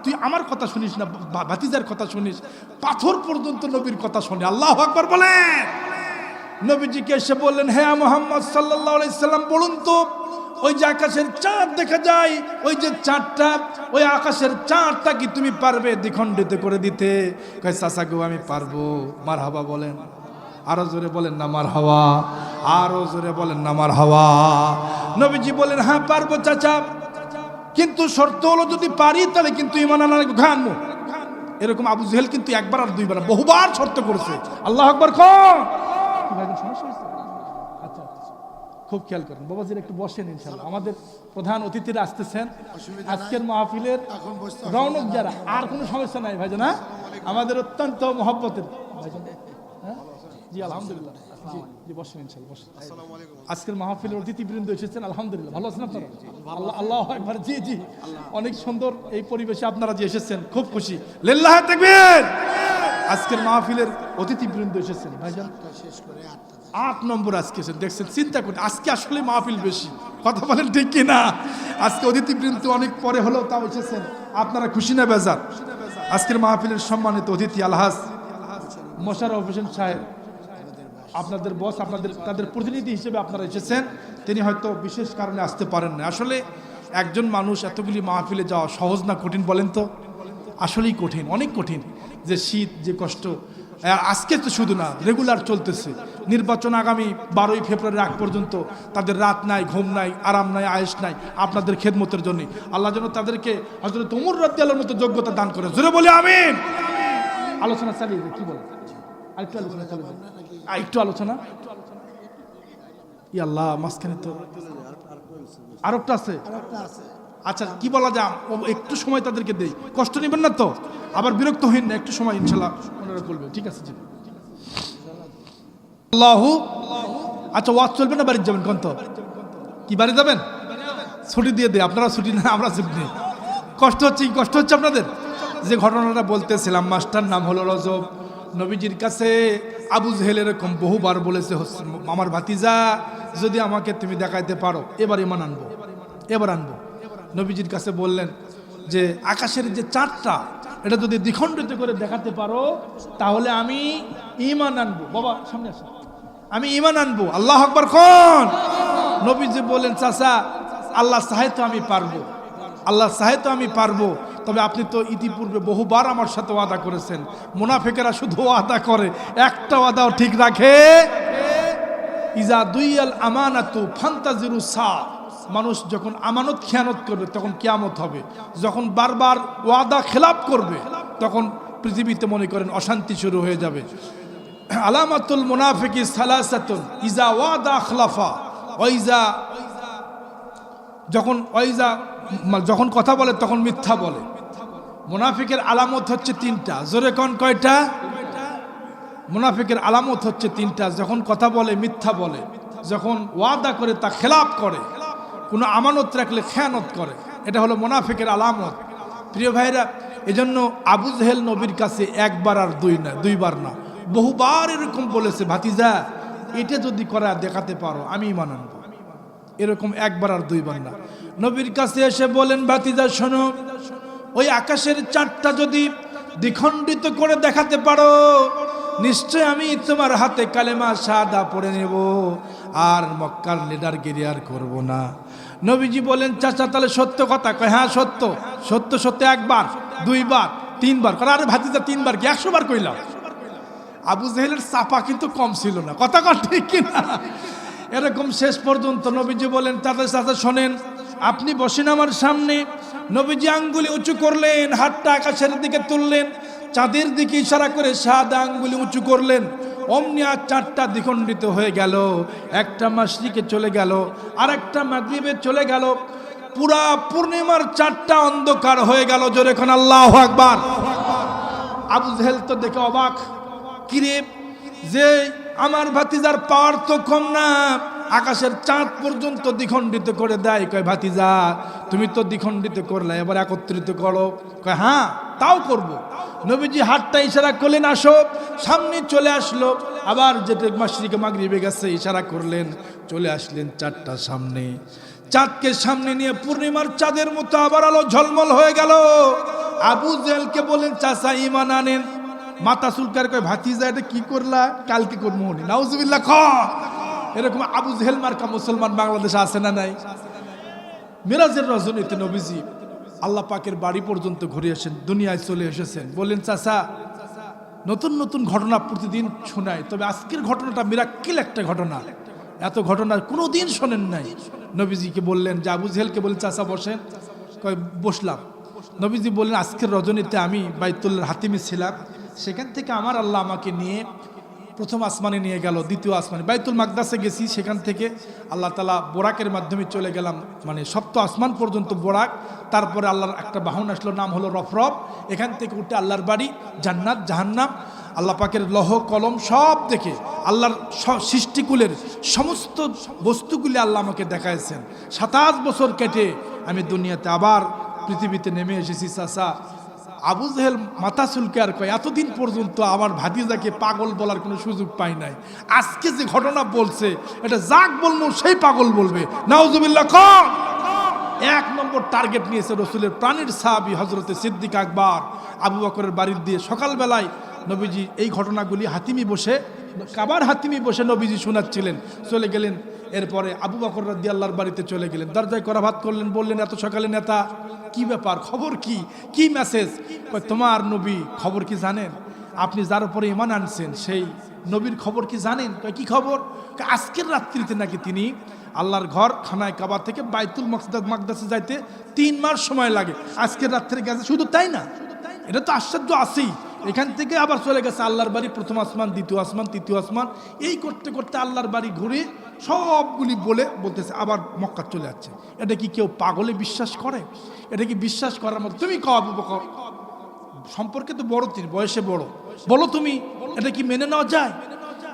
তুই আমার কথা শুনিস না, ভাতিজার কথা শুনিস। পাথর পর্যন্ত নবীর কথা শুনে। আল্লাহু আকবার বলেন। নবীজিকে এসে বললেন, হে মুহাম্মদ সাল্লাল্লাহু আলাইহি সাল্লাম, বলুন তো, ওই যে আকাশের চাঁদ দেখা যায়, ওই যে চাঁদটা, ওই আকাশের চাঁদটা কি তুমি পারবে দ্বিখণ্ডিত করে দিতে? কয় চাচা গো আমি পারবো। মারহাবা বলেন। আরো জোরে বলেন না মারহাবা, আরো জোরে বলেন না মারহাবা। নবীজি বলেন হ্যাঁ পারবো চাচা, কিন্তু শর্ত হলো যদি পারি তাহলে কিন্তু ঈমান আনার ঘানমু। এরকম আবু জেহেল কিন্তু একবার আর দুইবার বহুবার শর্ত করেছে। আল্লাহু আকবার কোন সমস্যা হয়েছে? আচ্ছা খুব খেয়াল করেন বাবাজির, একটু বসেন ইনশাআল্লাহ। আমাদের প্রধান অতিথিরা আসতেছেন আজকের মাহফিলের রৌনক যারা, আর কোনো সমস্যা নাই ভাইজান। হ্যাঁ আমাদের অত্যন্ত মহব্বতের ভাইজান। হ্যাঁ জি আলহামদুলিল্লাহ, জি জি বসেন ইনশাআল্লাহ বসেন। আজকের মাহফিলের অতিথিবৃন্দ এসেছেন আলহামদুলিল্লাহ, ভালো আছেন আপনারা? আল্লাহ আল্লাহু আকবার। জি জি অনেক সুন্দর এই পরিবেশে আপনারা যে এসেছেন খুব খুশি। লিল্লাহি তাকবীর। আজকের মাহফিলের অতিথিবৃন্দ এসেছেন ভাইজান 8 নম্বর আজকে এসেছেন, দেখছেন চিন্তা করুন আজকে আসলে মাহফিল বেশি, কথা বলেন ঠিক কি না? আজকে অতিথিবৃন্দ অনেক পরে হলেও তাও এসেছেন, আপনারা খুশি না বেজার? আজকের মাহফিলের সম্মানিত অতিথি আলহাজ মোশাররফ হোসেন সাহেব, আপনাদের বস, আপনাদের তাদের প্রতিনিধি হিসেবে আপনারা এসেছেন। তিনি হয়তো বিশেষ কারণে আসতে পারেন না। আসলে একজন মানুষ এতগুলি মাহফিলে যাওয়া সহজ না কঠিন বলেন তো? আসলেই কঠিন, অনেক কঠিন। যে শীত, যে কষ্ট, আজকে তো শুধু না রেগুলার চলতেছে। নির্বাচন আগামী 12ই ফেব্রুয়ারি আগ পর্যন্ত তাদের রাত নাই, ঘুম নাই, আরাম নাই, আয়েশ নাই আপনাদের খেদমতের জন্য। আল্লাহ যেন তাদেরকে হযরত ওমর রাদিয়াল্লাহু আনহুর মতো যোগ্যতা দান করে। জোরে বলি আমিন। আলোচনা চালিয়ে যাই, কি বলেন? আরেকটু আলোচনা চালিয়ে যাই, একটু আলোচনা। ই আল্লাহ, মাঝখানে তো আরেকটা আছে। আচ্ছা কি বলা যায়, একটু সময় তাদেরকে দেই, কষ্ট নেবেন না তো, আবার বিরক্ত হইন না, একটু সময় ইনশাআল্লাহ ওনারা বলবেন, ঠিক আছে? জি আল্লাহু। আচ্ছা ওয়াজ চলবে না বাড়ি যাবেন? কোন তো কি বাড়ি যাবেন? ছুটি দিয়ে দেয়, আপনারা ছুটি না আমরা ছুটি নেই। কষ্ট হচ্ছে, কি কষ্ট হচ্ছে আপনাদের? যে ঘটনাটা বলতেছিলাম, মাস্টার নাম হলো রজব, নবীজির কাছে আবু জেহেল এরকম বহুবার বলেছে আমার ভাতিজা যদি আমাকে তুমি দেখাইতে পারো এবার ঈমান আনবো, এবার আনবো। নবীজির কাছে বললেন যে আকাশের যে চাঁদটা এটা যদি দ্বিখণ্ডিত করে দেখাতে পারো তাহলে আমি ঈমান আনবো। বাবা সামনে আসো, আমি ঈমান আনবো। আল্লাহু আকবার কোন? নবীজি বললেন চাচা আল্লাহ চাহে তো আমি পারবো, আল্লাহ চাহে তো আমি পারবো, তবে আপনি তো ইতিপূর্বে বহুবার আমার সাথে ওয়াদা করেছেন। মুনাফিকেরা শুধু ওয়াদা করে, একটা ওয়াদাও ঠিক রাখে। ইজা দুইয়াল আমানাতু ফান্তাজিরু সা, মানুষ যখন আমানত খেয়ানত করবে তখন কিয়ামত হবে। যখন বারবার ওয়াদা খেলাপ করবে তখন পৃথিবীতে মনে করেন অশান্তি শুরু হয়ে যাবে। আলামাতুল মুনাফিকি সালাসাতুন ইজা ওয়াদা আখলাফা ওয়াইজা, যখন কথা বলে তখন মিথ্যা বলে। মুনাফিকের আলামত হচ্ছে 3টা, জোরে কোন কয়টা? মুনাফিকের আলামত হচ্ছে 3টা, যখন কথা বলে মিথ্যা বলে, যখন ওয়াদা করে তা খেলাপ করে, কোনো আমানত রাখলে খেয়ানত করে, এটা হলো মুনাফিকের আলামত। প্রিয় ভাইরা, এজন্য আবু জেহেল নবীর কাছে একবার আর দুইবার না বহুবার এরকম বলেছে ভাতিজা এটা যদি করা দেখাতে পারো আমি ঈমান আনবো। এরকম একবার আর দুইবার না। নবীর কাছে এসে বলেন ভাতিজা শোনো, ওই আকাশের চাঁদটা যদি দ্বিখণ্ডিত করে দেখাতে পারো নিশ্চয় আমি তোমার হাতে কালেমা শাহাদা পড়ে নেব আর মক্কার লিডারগিরি আর করব না। নবীজি বলেন চাচা তাহলে সত্য কথা কয়? হ্যাঁ সত্য। সত্য সত্য একবার, দুইবার, তিনবার। আরে ভাতিজা 3বার কি 100 বার কইলাম? আবু জেহেলের চাপা কিন্তু কম ছিল না, কথা কর ঠিক কিনা? এরকম শেষ পর্যন্ত নবীজি বলেন চাচা চাচা শোনেন, আপনি বসেন আমার সামনে। নবীজি আঙ্গুলি উঁচু করলেন, হাতটা আকাশের দিকে তুললেন, চাঁদের দিকে ইশারা করে সাদা আঙ্গুলি উঁচু করলেন। অমনি আর 4টা দ্বিখণ্ডিত হয়ে গেল, একটা মাশরিকে চলে গেল, আর একটা মাগরিবে চলে গেল, পুরা পূর্ণিমার 4টা অন্ধকার হয়ে গেল। জোরে এখন আল্লাহু আকবার। আবু জেহেল তো দেখে অবাক, কিরে যে আমার ভাতিজার পাওয়ার তো কম না, আকাশের চাঁদ পর্যন্ত দ্বিখণ্ডিত করে দেয়। কয় ভাতিজা তুমি তো দ্বিখণ্ডিত করলে, এবার একত্রিত করো। কয় হ্যাঁ তাও করব। নবীজি হাতটা ইশারা করলেন আসো, সামনে চলে আসলো। আবার যেটা মাশরিকে মাগরিবে গেছে ইশারা করলেন, চলে আসলেন 4টা সামনে। চাঁদকে সামনে নিয়ে পূর্ণিমার চাঁদের মতো আবার আলো ঝলমল হয়ে গেল। আবু জেহেলকে বলেন চাচা ঈমান আনেন। মাথা চুলকার কয় ভাতিজা এটা কি করলা? কালকে করবো মনি। নাউজুবিল্লাহ খ। এরকম আবু জেহেল মার্কা মুসলমান বাংলাদেশে আছে না নাই? মিরাজের রজনীতে নবীজি আল্লাহ পাকের বাড়ি পর্যন্ত ঘুরে আসেন, দুনিয়ায় চলে এসেছেন। বললেন চাচা নতুন নতুন ঘটনা প্রতিদিন শোনায়, তবে আজকের ঘটনাটা মিরাক্কেল একটা ঘটনা। এত ঘটনা কোনো দিন শোনেন নাই। নবীজিকে বললেন যে আবু জেহেলকে বললেন চাচা বসেন, কয় বসলাম। নবীজি বললেন আজকের রজনীতে আমি বাইতুল হাতিমে ছিলাম, সেখান থেকে আমার আল্লাহ আমাকে নিয়ে প্রথম আসমানে নিয়ে গেল, দ্বিতীয় আসমানে বাইতুল মাকদাসে গেছি, সেখান থেকে আল্লাহ তাআলা বোরাকের মাধ্যমে চলে গেলাম, মানে সপ্ত আসমান পর্যন্ত বোরাক। তারপরে আল্লাহর একটা বাহন আসলো, নাম হলো রফরফ। এখান থেকে উঠে আল্লাহর বাড়ি, জান্নাত, জাহান্নাম, আল্লাহ পাকের লৌহ কলম সব দেখে আল্লাহর সৃষ্টিকুলের সমস্ত বস্তুগুলি আল্লাহ আমাকে দেখাইছেন। 27 বছর কেটে আমি দুনিয়াতে আবার পৃথিবীতে নেমে এসেছি। চাচা আবু জেহেল মাথা চুলকে আর কয় এতদিন পর্যন্ত আমার ভাতিজাকে পাগল বলার কোনো সুযোগ পাই নাই, আজকে যে ঘটনা বলছে এটা যাক বলবো সেই পাগল বলবে। নাউজুবিল্লাহ। কম 1 নম্বর টার্গেট নিয়েছে রসুলের প্রাণীর সাহাবী হযরতে সিদ্দিক আকবর আবু বকরের বাড়ির দিয়ে। সকালবেলায় নবীজি এই ঘটনাগুলি হাতিমি বসে, কাবার হাতিমি বসে নবীজি শোনাচ্ছিলেন, চলে গেলেন। এরপরে আবু বকর রাদিয়াল্লাহর বাড়িতে চলে গেলেন, দরজায় করাভাত করলেন, বললেন এত সকালে নেতা, কি ব্যাপার, খবর কি, কি মেসেজ? তোমার নবী খবর কি জানেন? আপনি যার উপরে ঈমান আনছেন সেই নবীর খবর কি জানেন? কি খবর? আজকের রাত্রিতে নাকি তিনি আল্লাহর ঘর খানায় কাবা থেকে বাইতুল মাকদাসে যাইতে 3 মাস সময় লাগে, আজকের রাত্রে গেছে। শুধু তাই না, এটা তো আশ্চর্য আছেই, এখান থেকে আবার চলে গেছে আল্লাহর বাড়ি, প্রথম আসমান, দ্বিতীয় আসমান, তৃতীয় আসমান, এই করতে করতে আল্লাহর বাড়ি ঘুরে সবগুলি বলতেছে আবার মক্কা চলে যাচ্ছে। এটা কি কেউ পাগলে বিশ্বাস করে? এটা কি বিশ্বাস করার মতো? তুমি কও আবু বকর সম্পর্কে তো বড়, তিনি বয়সে বড়, বলো তুমি এটা কি মেনে নেওয়া যায়?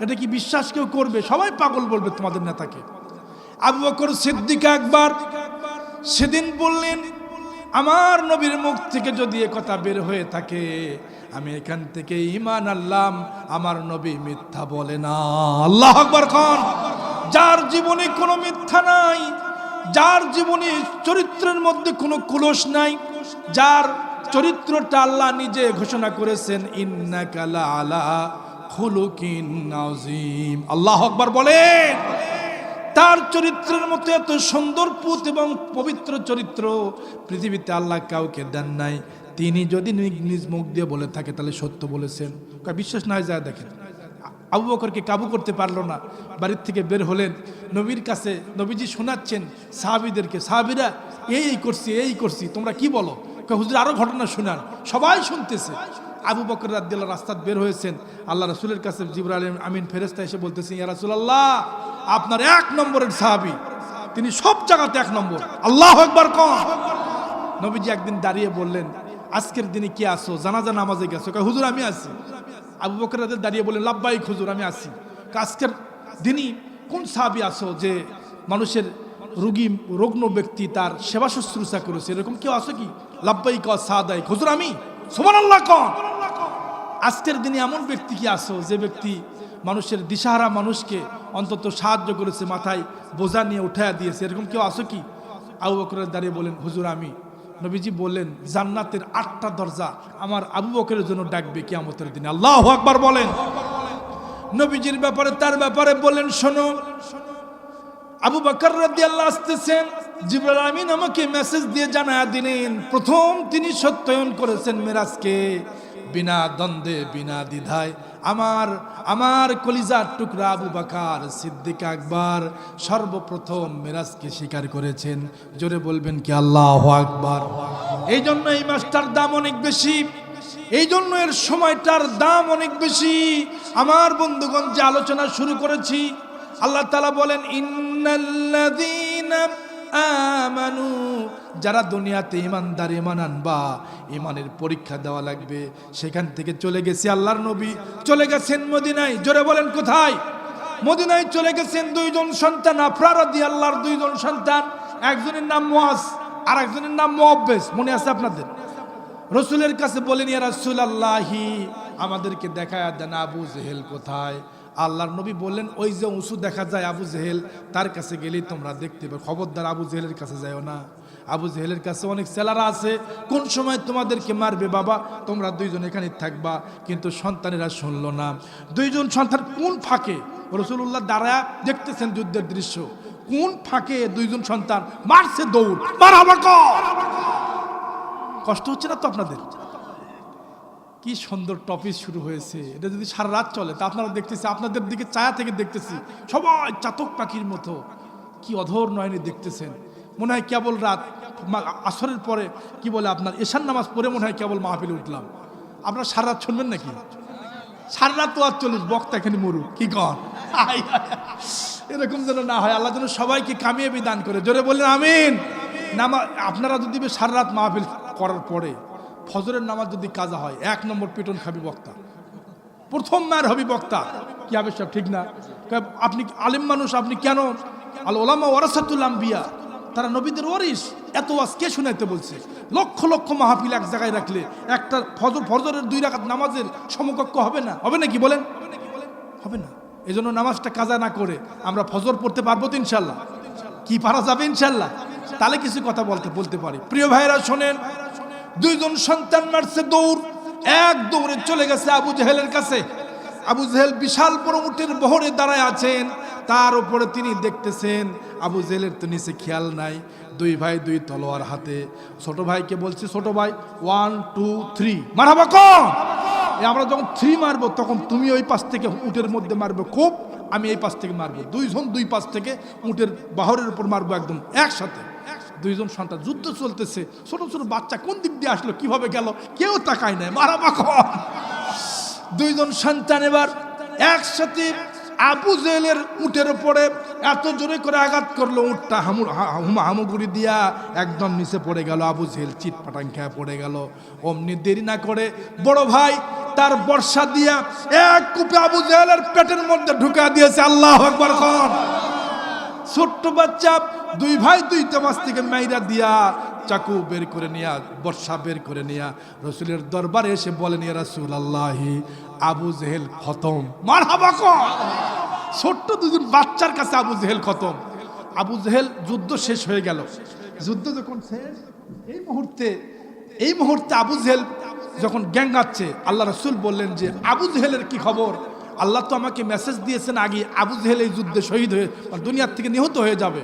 এটা কি বিশ্বাস কেউ করবে? সবাই পাগল বলবে তোমাদের নেতাকে। আবু বকর সিদ্দিক আকবর সেদিন বললেন আমার নবীর মুখ থেকে যদি এ কথা বের হয়ে থাকে আমি এখান থেকে ঈমান আনলাম, আমার নবী মিথ্যা বলে না। আল্লাহু আকবার। খান যার জীবনে কোনো মিথ্যা নাই, যার জীবনে চরিত্রের মধ্যে কোনো কুলস নাই, যার চরিত্রটা আল্লাহ নিজে ঘোষণা করেছেন ইন্নাকা লাআলা খুলুকিন আযীম। আল্লাহু আকবার বলেন। তার চরিত্রের মতো এত সুন্দর পুত এবং পবিত্র চরিত্র পৃথিবীতে আল্লাহ কাউকে দেন নাই। তিনি যদি নিজ মুখ দিয়ে বলে থাকে তাহলে সত্য বলেছেন। বিশ্বাস না যায় দেখেন, আবু বকরকে কাবু করতে পারলো না, বাড়ির থেকে বের হলেন। নবীর কাছে নবীজি শোনাচ্ছেন সাহাবীদেরকে, সাহাবীরা এই করছি, এই করছি, তোমরা কি বলো? হুজুর আরো ঘটনা শুনান। সবাই শুনতেছে। আবু বকর রাদিয়াল্লাহু রাস্তাত বের হয়েছেন, আল্লাহ রাসূলের কাছে জিবরাইল আমিন ফেরেশতা এসে বলতেছেন ইয়া রাসূলুল্লাহ আপনার 1 নম্বরের সাহাবী, তিনি সব জায়গাতে 1 নম্বর। আল্লাহু আকবার। কোন নবীজি একদিন দাঁড়িয়ে বললেন আজকের দিনে কি আসো? জানাজা নামাজে গেছো? হুজুর আমি আছি। আবু বকর রাদিয়াল্লাহু দাঁড়িয়ে বললেন লাব্বাইক হুজুর আমি আছি। আজকের দিনই কোন সাহাবী আসো যে মানুষের রুগ্ন ব্যক্তি তার সেবা শুশ্রূষা করেছে, এরকম কেউ আসো কি? লাব্বাইক ওয়া সাদাইক হুজুর আমি। সুবহানাল্লাহ। কোন আজকের দিনে এমন ব্যক্তি কি আসো যে ব্যক্তি মানুষের দিশাহারা মানুষকে অন্তত সাহায্য করেছে, মাথায় বোঝা নিয়ে উঠায়া দিয়েছে, এরকম কেউ আসো কি? আবু বকর দাঁড়িয়ে বলেন হুজুর আমি। নবীজি বললেন জান্নাতের 8টা দরজা আমার আবু বকরের জন্য ডাকবে কিয়ামতের দিনে। আল্লাহু আকবার বলেন। নবীজির ব্যাপারে তার ব্যাপারে বলেন শোনো, আবু বকর রাদিয়াল্লাহু আসতেছেন, জিবরাইল আমিন আমাকে মেসেজ দিয়ে জানায়া দিলেন প্রথম তিনি সত্যায়ন করেছেন মিরাজকে বিনা দ্বন্দ্বে বিনা দ্বিধায়। আমার কলিজার টুকরা আবু বকর সিদ্দিক আকবর সর্বপ্রথম মিরাজকে স্বীকার করেছেন। জোরে বলবেন কি আল্লাহু আকবার। এই জন্য এই মাসটার দাম অনেক বেশি, এই জন্য এর সময়টার দাম অনেক বেশি। আমার বন্ধুগণ যে আলোচনা শুরু করেছি, আল্লাহ তাআলা বলেন ইন্নাল্লাযীনা আমানু, যারা দুনিয়াতে ইমানদার, ইমান আনবা, ইমানের পরীক্ষা দেওয়া লাগবে। সেখান থেকে চলে গেছে আল্লাহর নবী, চলে গেছেন মদিনায়। জোরে বলেন কোথায়? মদিনায় চলে গেছেন 2 জন সন্তান, আফরা রাদিয়াল্লাহর 2 জন সন্তান, একজনের নাম মুআজ আর একজনের নাম মুআব্বিস। মনে আছে আপনাদের? রাসূলের কাছে বলেন ইয়া রাসূলুল্লাহি আমাদেরকে দেখায়া দেন আবু জেহেল কোথায়? আল্লাহর নবী বললেন ওই যে উঁচু দেখা যায় আবু জেহেল, তার কাছে গেলেই তোমরা দেখতে পাবে। খবরদার আবু জেহেলের কাছে যাও না, আবু জেহেলের কাছে অনেক ছেলেরা আছে, কোন সময় তোমাদেরকে মারবে বাবা, তোমরা 2 জন এখানে থাকবা। কিন্তু সন্তানেরা শুনলো না। 2 জন সন্তান কোন ফাঁকে, রাসূলুল্লাহ দাঁড়ায় দেখতেছেন যুদ্ধের দৃশ্য, কোন ফাঁকে 2 জন সন্তান মারছে দৌড়, মারা বাবা। কষ্ট হচ্ছে না তো আপনাদের? কি সুন্দর টপিক শুরু হয়েছে। এটা যদি সারা রাত চলে তা আপনারা দেখতেছি, আপনাদের দিকে ছায়া থেকে দেখতেছি সবাই চাতক পাখির মতো কি অধর নয়নে দেখতেছেন। মনে হয় কেবল রাত আসরের পরে কি বলে আপনার এশার নামাজ পড়ে মনে হয় কেবল মাহফিলে উঠলাম। আপনারা সারা রাত শুনবেন নাকি? সারা রাত তো আর চল্লিশ বক্তা এখানে মরুক কি কর, এরকম যেন না হয়। আল্লাহ যেন সবাইকে কামিয়াবি দান করে, জোরে বললেন আমিন। আপনারা যদি সারা রাত মাহফিল করার পরে ফজরের নামাজ যদি কাজা হয়, 1 নম্বর পিটন খাবি বক্তা, প্রথম মার হবি বক্তা। কি হবে সব ঠিক না? আপনি আলেম মানুষ, আপনি কেন আল ওলামা ওয়ারাসাতুল আম্বিয়া, তারা নবীদের ওয়ারিস, এত ওয়াজ কে শুনাইতে বলছে? লক্ষ লক্ষ মাহফিল এক জায়গায় রাখলে একটা ফজরের 2 রাকাত নামাজের সমকক্ষ হবে না? হবে নাকি বলেন? হবে না। এই জন্য নামাজটা কাজা না করে আমরা ফজর পড়তে পারবো তো ইনশাল্লাহ? কি পারা যাবে ইনশাল্লাহ? তাহলে কিছু কথা বলতে পারি। প্রিয় ভাইরা শোনেন, 2 জন সন্তান মারছে দৌড়, এক দৌড়ে চলে গেছে আবু জেহেলের কাছে। আবু জেহেল বিশাল বড় উটের বহরে দাঁড়ায় আছেন, তার উপরে তিনি দেখতেছেন আবু জেহেলের তো নিচে খেয়াল নাই। 2 ভাই 2 তলোয়ার হাতে। ছোট ভাইকে বলছে, ছোট ভাই 1 2 3 মারহাবা কম। আমরা যখন 3 মারবো তখন তুমি ওই পাশ থেকে উটের মধ্যে মারবে খুব, আমি এই পাশ থেকে মারবো। 2 জন 2 পাশ থেকে উটের বাহরের উপর মারবো একদম একসাথে। 2 জন সন্তান, যুদ্ধ চলতেছে। ছোট ছোট বাচ্চা কোন দিক দিয়ে আসলো, কিভাবে গেল কেউ তাকায় নাই, মারাবা কম। 2 জন সন্তান এবার একসাথে আবু জেহেলের উটের উপরে এত জোরে করে আঘাত করলো, উটটা হামুগুড়ি দিয়া একদম নিচে পড়ে গেল। আবু জেহেল চিটপাটাং খেয়ে পড়ে গেল। অমনি দেরি না করে বড় ভাই তার বর্ষা দিয়া এক কূপে আবু জেহেলের পেটের মধ্যে ঢুকা দিয়েছে। আল্লাহু আকবার খান। ছোট্ট বাচ্চা 2 ভাই 2 তামাজ থেকে মাইরা দিয়া চাকু বের করে নিয়া, বর্ষা বের করে নিয়া রসুলের দরবারে এসে বলেন, ইয়া রাসূলুল্লাহি আবু জেহেল খতম। মারহাবা কম। ছোট্ট 2 জন বাচ্চার কাছে আবু জেহেল খতম। আবু জেহেল যুদ্ধ শেষ হয়ে গেল। যুদ্ধ যখন শেষ, এই মুহূর্তে আবু জেহেল যখন গ্যাঙ্গাচ্ছে, আল্লাহ রসুল বললেন যে আবু জেহেলের কি খবর? আল্লাহ তো আমাকে মেসেজ দিয়েছেন আগে আবু জেহেল এই যুদ্ধে শহীদ হয়ে দুনিয়ার থেকে নিহত হয়ে যাবে,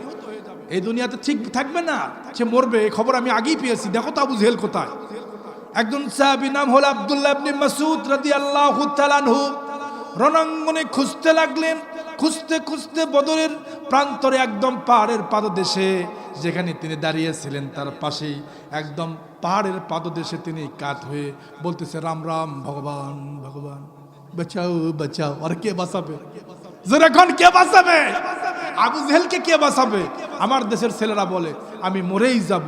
এই দুনিয়াতে ঠিক থাকবে না, সে মরবে, এই খবর আমি আগেই পেয়েছি। দেখো তো আবু জেহেল কোথায়। একজন সাহাবী নাম হলো আব্দুল্লাহ ইবনে মাসউদ রাদিয়াল্লাহু তাআলা আনহু রণাঙ্গনে খুঁজতে লাগলেন। খুঁজতে খুঁজতে বদরের প্রান্তরে একদম পাহাড়ের পাদদেশে যেখানে তিনি দাঁড়িয়েছিলেন তার পাশেই একদম পাহাড়ের পাদদেশে তিনি কাত হয়ে বলতেছে, রাম রাম ভগবান ভগবান, বাঁচাও বাঁচাও। আর কে বাঁচাবে? যেরকম কে বাঁচাবে? আবু জেহেলকে কে বাঁচাবে? আমার দেশের ছেলেরা বলে আমি মরেই যাব,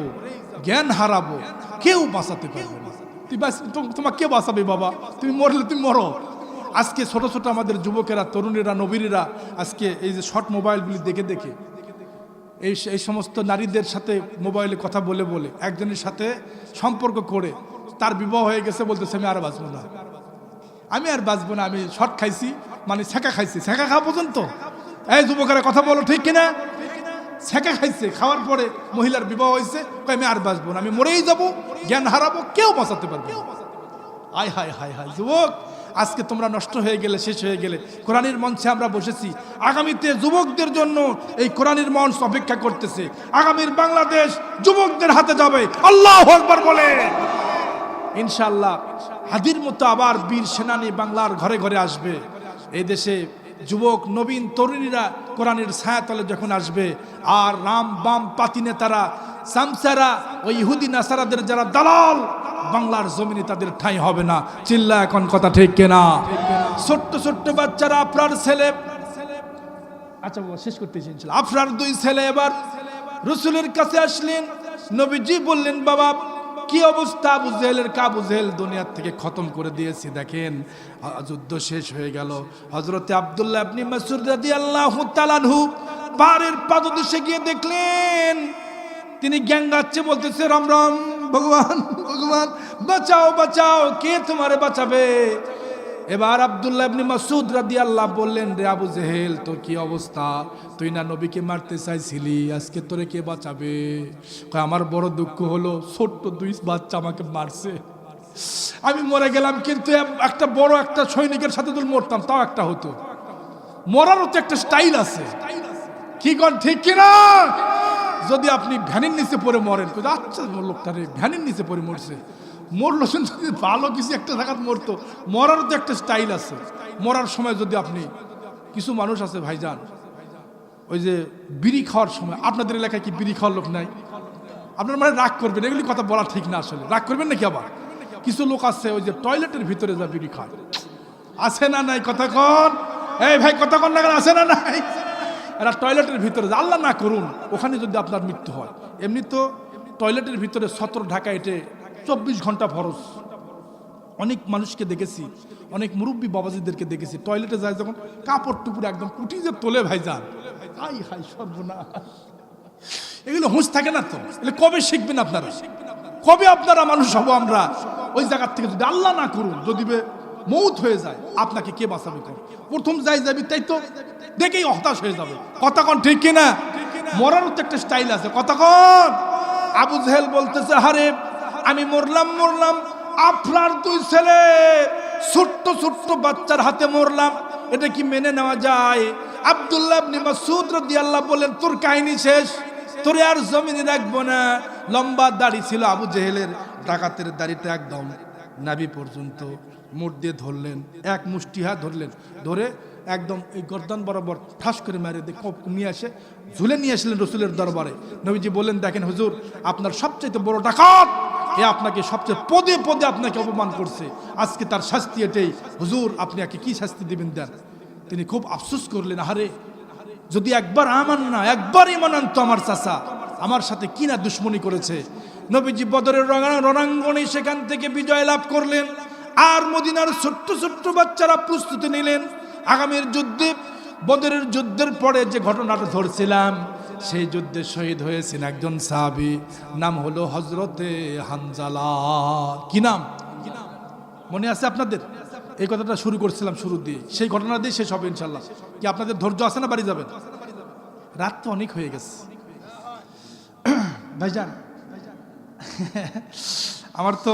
জ্ঞান হারাবো, কেউ বাঁচাতে পারবে না। তোমাকে কে বাঁচাবে বাবা? তুমি মরলে তুমি মরো। আজকে ছোট ছোট আমাদের যুবকেরা, তরুণীরা, নবীরা আজকে এই যে শর্ট মোবাইলগুলি দেখে দেখে এই সমস্ত নারীদের সাথে মোবাইলে কথা বলে বলে একজনের সাথে সম্পর্ক করে তার বিবাহ হয়ে গেছে, বলতেছে আমি আর বাঁচবো না, আমি আর বাঁচবো না, আমি শর্ট খাইছি, মানে ছেঁকা খাইছি। ছেঁকা খাওয়া পর্যন্ত এই যুবকেরা কথা বলো ঠিক কিনা? ছেঁকা খাইছে, খাওয়ার পরে মহিলার বিবাহ হয়েছে, আমি আর বাঁচবো না, আমি মরেই যাব, জ্ঞান হারাবো, কেউ বাঁচাতে পারবে না। আয় হায় হায় হায় যুবক, আজকে তোমরা নষ্ট হয়ে গেলে, শেষ হয়ে গেলে। কোরআনের মঞ্চে আমরা বসেছি, আগামীতে যুবকদের জন্য এই কোরআনের মঞ্চ অপেক্ষা করতেছে। আগামীর বাংলাদেশ যুবকদের হাতে যাবে। আল্লাহু আকবার বলে ইনশাআল্লাহ হাদির মতো আবার বীর সেনানী বাংলার ঘরে ঘরে আসবে। এই দেশে যুবক নবীন তরুণীরা কোরআনের ছায়াতলে যখন আসবে, আর রাম বাম পাতি নেতারা, সামসারা, ওই ইহুদি নাসারাদের যারা দালাল, বাংলার জমিনে তাদের ঠাঁই হবে না। চিল্লা এখন কথা ঠিক কিনা? ছোট্ট ছোট্ট বাচ্চারা, আপনার ছেলে, আচ্ছা বাবা শেষ করতেছি ইনশাআল্লাহ। আপনার 2 ছেলে এবার রাসূলের কাছে আসলেন। নবীজি বললেন, বাবা কি অবস্থা আবু জেহেলের? আবু জেহেল দুনিয়ার থেকে খতম করে দিয়েছি, দেখেন যুদ্ধ শেষ হয়ে গেল। হযরতে আব্দুল্লাহ ইবনে মাসউদ রাদিয়াল্লাহু তাআলা আনহু পাহাড়ের পাদদেশে গিয়ে দেখলেন তিনি গ্যাঙ্গাচ্ছে, বলতেছে রাম রাম ভগবান ভগবান, বাঁচাও বাঁচাও, কে তোমারে বাঁচাবে? এবার আব্দুল্লাহ ইবনে মাসউদ রাদিয়াল্লাহু বললেন, রে আবু জেহেল তোর কি অবস্থা? তুই না নবীকে মারতে চাইছিলি, আজকে তোরে কে বাঁচাবে? আমার বড় দুঃখ হলো, ছোট্ট 2 বাচ্চা আমাকে মারছে, আমি মরে গেলাম, কিন্তু একটা বড় একটা সৈনিকের সাথে যদি মরতাম তাও একটা হতো। মরারও তো একটা স্টাইল আছে, কি কোন ঠিক কিনা? যদি আপনি ভ্যানের নিচে পড়ে মরেন, আচ্ছা লোকটা রে ভ্যানের নিচে পড়ে মরছে, মরলো যদি ভালো কিছু একটা জায়গায় মরতো, মরারও তো একটা স্টাইল আছে। মরার সময় যদি আপনি, কিছু মানুষ আছে ভাইজান, ওই যে বিড়ি খাওয়ার সময়, আপনাদের এলাকায় কি বিড়ি খাওয়ার লোক নাই? আপনার মানে রাগ করবেন, এগুলি কথা বলা ঠিক না, আসলে রাগ করবেন নাকি? আবার কিছু লোক আছে ওই যে টয়লেটের ভিতরে যা বিড়ি খায়, আছে না নাই? কথা কন, এই ভাই কথা কন না, আছে না নাই? এরা টয়লেটের ভিতরে, আল্লাহ না করুন ওখানে যদি আপনার মৃত্যু হয়। এমনি তো টয়লেটের ভিতরে ছত্র ঢাকা এটে 24 ঘন্টা ফরজ। অনেক মানুষকে দেখেছি, অনেক মুরব্বী বাবাজিদেরকে দেখেছি, টয়লেটে যায় যখন কাপড় টুপুর একদম কুটি যে তোলে ভাইজান, আই হাই সর্বনাশ। এগুলো হুঁশ থাকে না তো, এগুলো কবে শিখবেন আপনারা? কবে আপনারা মানুষ হবো আমরা? ওই জায়গার থেকে যদি আল্লাহ না করুন যদি মৌত হয়ে যায়, আপনাকে কে বাঁচাবে? কোন প্রথম যাই যাবি তাই তো দেখেই হতাশ হয়ে যাবে। কথা কন ঠিক কিনা? মরারও তো একটা স্টাইল আছে। কথা কন। আবু জেহেল বলতেছে, আরে আমি মরলাম, আপনার 2 ছেলে ছোট্ট ছোট্ট বাচ্চার হাতে মরলাম, এটা কি মেনে নেওয়া যায়? আব্দুল্লাহ ইবনে মাসউদ রাদিয়াল্লাহু বলেন, তোর কাহিনী শেষ, তোরে আর জমিনে রাখবো না। লম্বা দাড়ি ছিল আবু জেহেলের, ডাকাতের দাড়িটা একদম নাভি পর্যন্ত। মুঠ দিয়ে ধরলেন, এক মুষ্টি হাত ধরলেন, ধরে একদম এই গর্দান বরাবর ঠাস করে মারে নিয়ে আসে ঝুলে নিয়ে আসলেন রসুলের দরবারে। নবীজি বললেন, দেখেন হুজুর, আপনার সবচেয়ে বড় ডাকাত এ আপনাকে সবচেয়ে পদে পদে আপনাকে অপমান করছে, আজকে তার শাস্তি এটাই। হুজুর আপনি একে কি শাস্তি দিবেন দেন। তিনি খুব আফসোস করলেন, আরে যদি একবার আমান না, একবার ইমান আনতো আমার চাচা, আমার সাথে কি না দুশ্মনী করেছে। নবীজি বদরের রণাঙ্গনে সেখান থেকে বিজয় লাভ করলেন। আর মদিনার ছোট্ট ছোট্ট বাচ্চারা প্রস্তুতি নিলেন আগামীর যুদ্ধে। বদরের যুদ্ধের পরে যে ঘটনাটা ধরছিলাম, সেই যুদ্ধে শহীদ হয়েছেন একজন সাহাবী, নাম হলো হযরতে হানজালা। কি নাম? মনে আছে আপনাদের? এই কথাটা শুরু করছিলাম শুরু দিয়ে, সেই ঘটনা দিয়ে শেষ হবে ইনশাল্লাহ। কি আপনাদের ধৈর্য আছে না? বাড়ি যাবেন? রাত তো অনেক হয়ে গেছে ভাইজান। আমার তো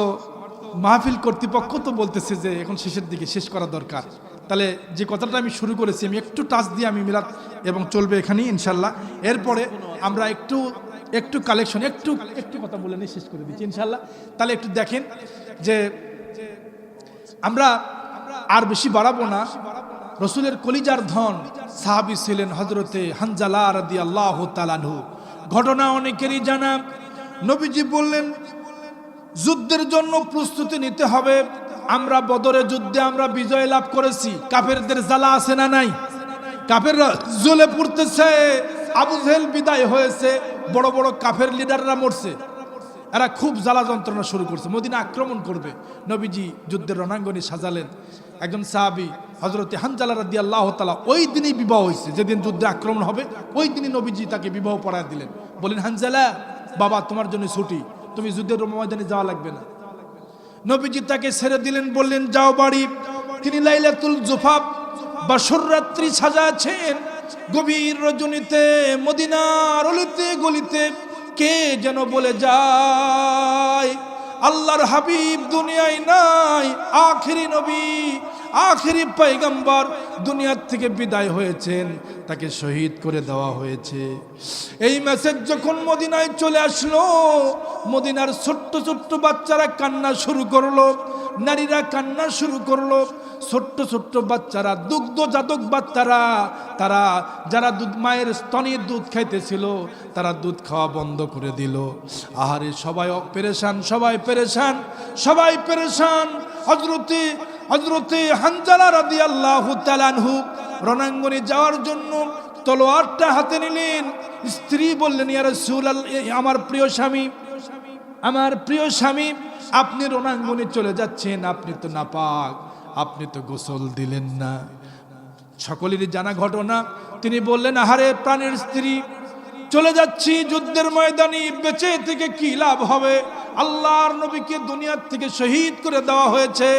মাহফিল কর্তৃপক্ষ তো বলতেছে যে এখন শেষের দিকে শেষ করা দরকার। তাহলে যে কথাটা আমি শুরু করেছি আমি একটু টাচ দিয়ে আমি মিলাদ এবং চলবে এখানেই ইনশাল্লাহ। এরপরে আমরা একটু কালেকশন একটু কথা বলে নিয়ে শেষ করে দিচ্ছি ইনশাল্লাহ। তাহলে একটু দেখেন যে আমরা আর বেশি বাড়াবো না। রসুলের কলিজার ধন সাহাবী ছিলেন হযরতে হানজালা রাদিয়াল্লাহু তাআলা আনহু। ঘটনা অনেকেরই জানা। নবীজি বললেন, যুদ্ধের জন্য প্রস্তুতি নিতে হবে। আমরা বদরের যুদ্ধে আমরা বিজয় লাভ করেছি। কাফেরদের জ্বালা আছে না নাই? কাফেররা জ্বলে পড়তেছে। আবু জেহেল বিদায় হয়েছে, বড় বড় কাফের লিডাররা মরছে। এরা খুব জ্বালা যন্ত্রণা শুরু করছে, মদিনা আক্রমণ করবে। নবীজি যুদ্ধের রণাঙ্গনে সাজালেন। একজন সাহাবী হযরতে হানজালা রাদিয়াল্লাহু তাআলা, ওই দিনই বিবাহ হয়েছে, যেদিন যুদ্ধে আক্রমণ হবে ওই দিনই নবীজি তাকে বিবাহ পড়ায় দিলেন। বলেন, হানজালা বাবা তোমার জন্য ছুটি, তুমি যুদ্ধের ময়দানে যাওয়া লাগবে না। নবীজি তাকে ছেড়ে দিলেন, বললেন যাও বাড়ি। তিনি লাইলাতুল জুফাফ বাসর রাত্রি সাজাচ্ছেন। গভীর রজনীতে মদিনার অলিতে গলিতে কে যেন বলে যায়, আল্লাহর হাবিব দুনিয়ায় নাই, আখেরি নবী আখেরি পয়গম্বর দুনিয়ার থেকে বিদায় হয়েছেন, তাকে শহীদ করে দেওয়া হয়েছে। এই মেসেজ যখন মদিনায় চলে আসলো, মদিনার ছোট্ট ছোট্ট বাচ্চারা কান্না শুরু করলো, নারীরা কান্না শুরু করলো। ছোট্ট ছোট্ট বাচ্চারা, দুগ্ধ জাতক বাচ্চারা, তারা যারা মায়ের স্তনের দুধ খাইতেছিল তারা দুধ খাওয়া বন্ধ করে দিল। আহারে সবাই পেরেশান, সবাই পেরেশান, সবাই পেরেশান। হযরতে হানজালা রাদিয়াল্লাহু তাআলা আনহু রণাঙ্গনে যাওয়ার জন্য তলোয়ারটা হাতে নিলেন। স্ত্রী বললেন, ইয়া রাসূলুল্লাহ, আমার প্রিয় স্বামী, আপনি রণাঙ্গনে চলে যাচ্ছেন, আপনি তো নাপাক, আপনি তো গোসল দিলেন না। সকলেরই জানা ঘটনা। তিনি বললেন, আহারে প্রাণের স্ত্রী, চলে যাচ্ছি যুদ্ধের ময়দানে, বেঁচে থেকে কি লাভ হবে? আল্লাহর নবীকে দুনিয়ার থেকে শহীদ করে দেওয়া হয়েছে,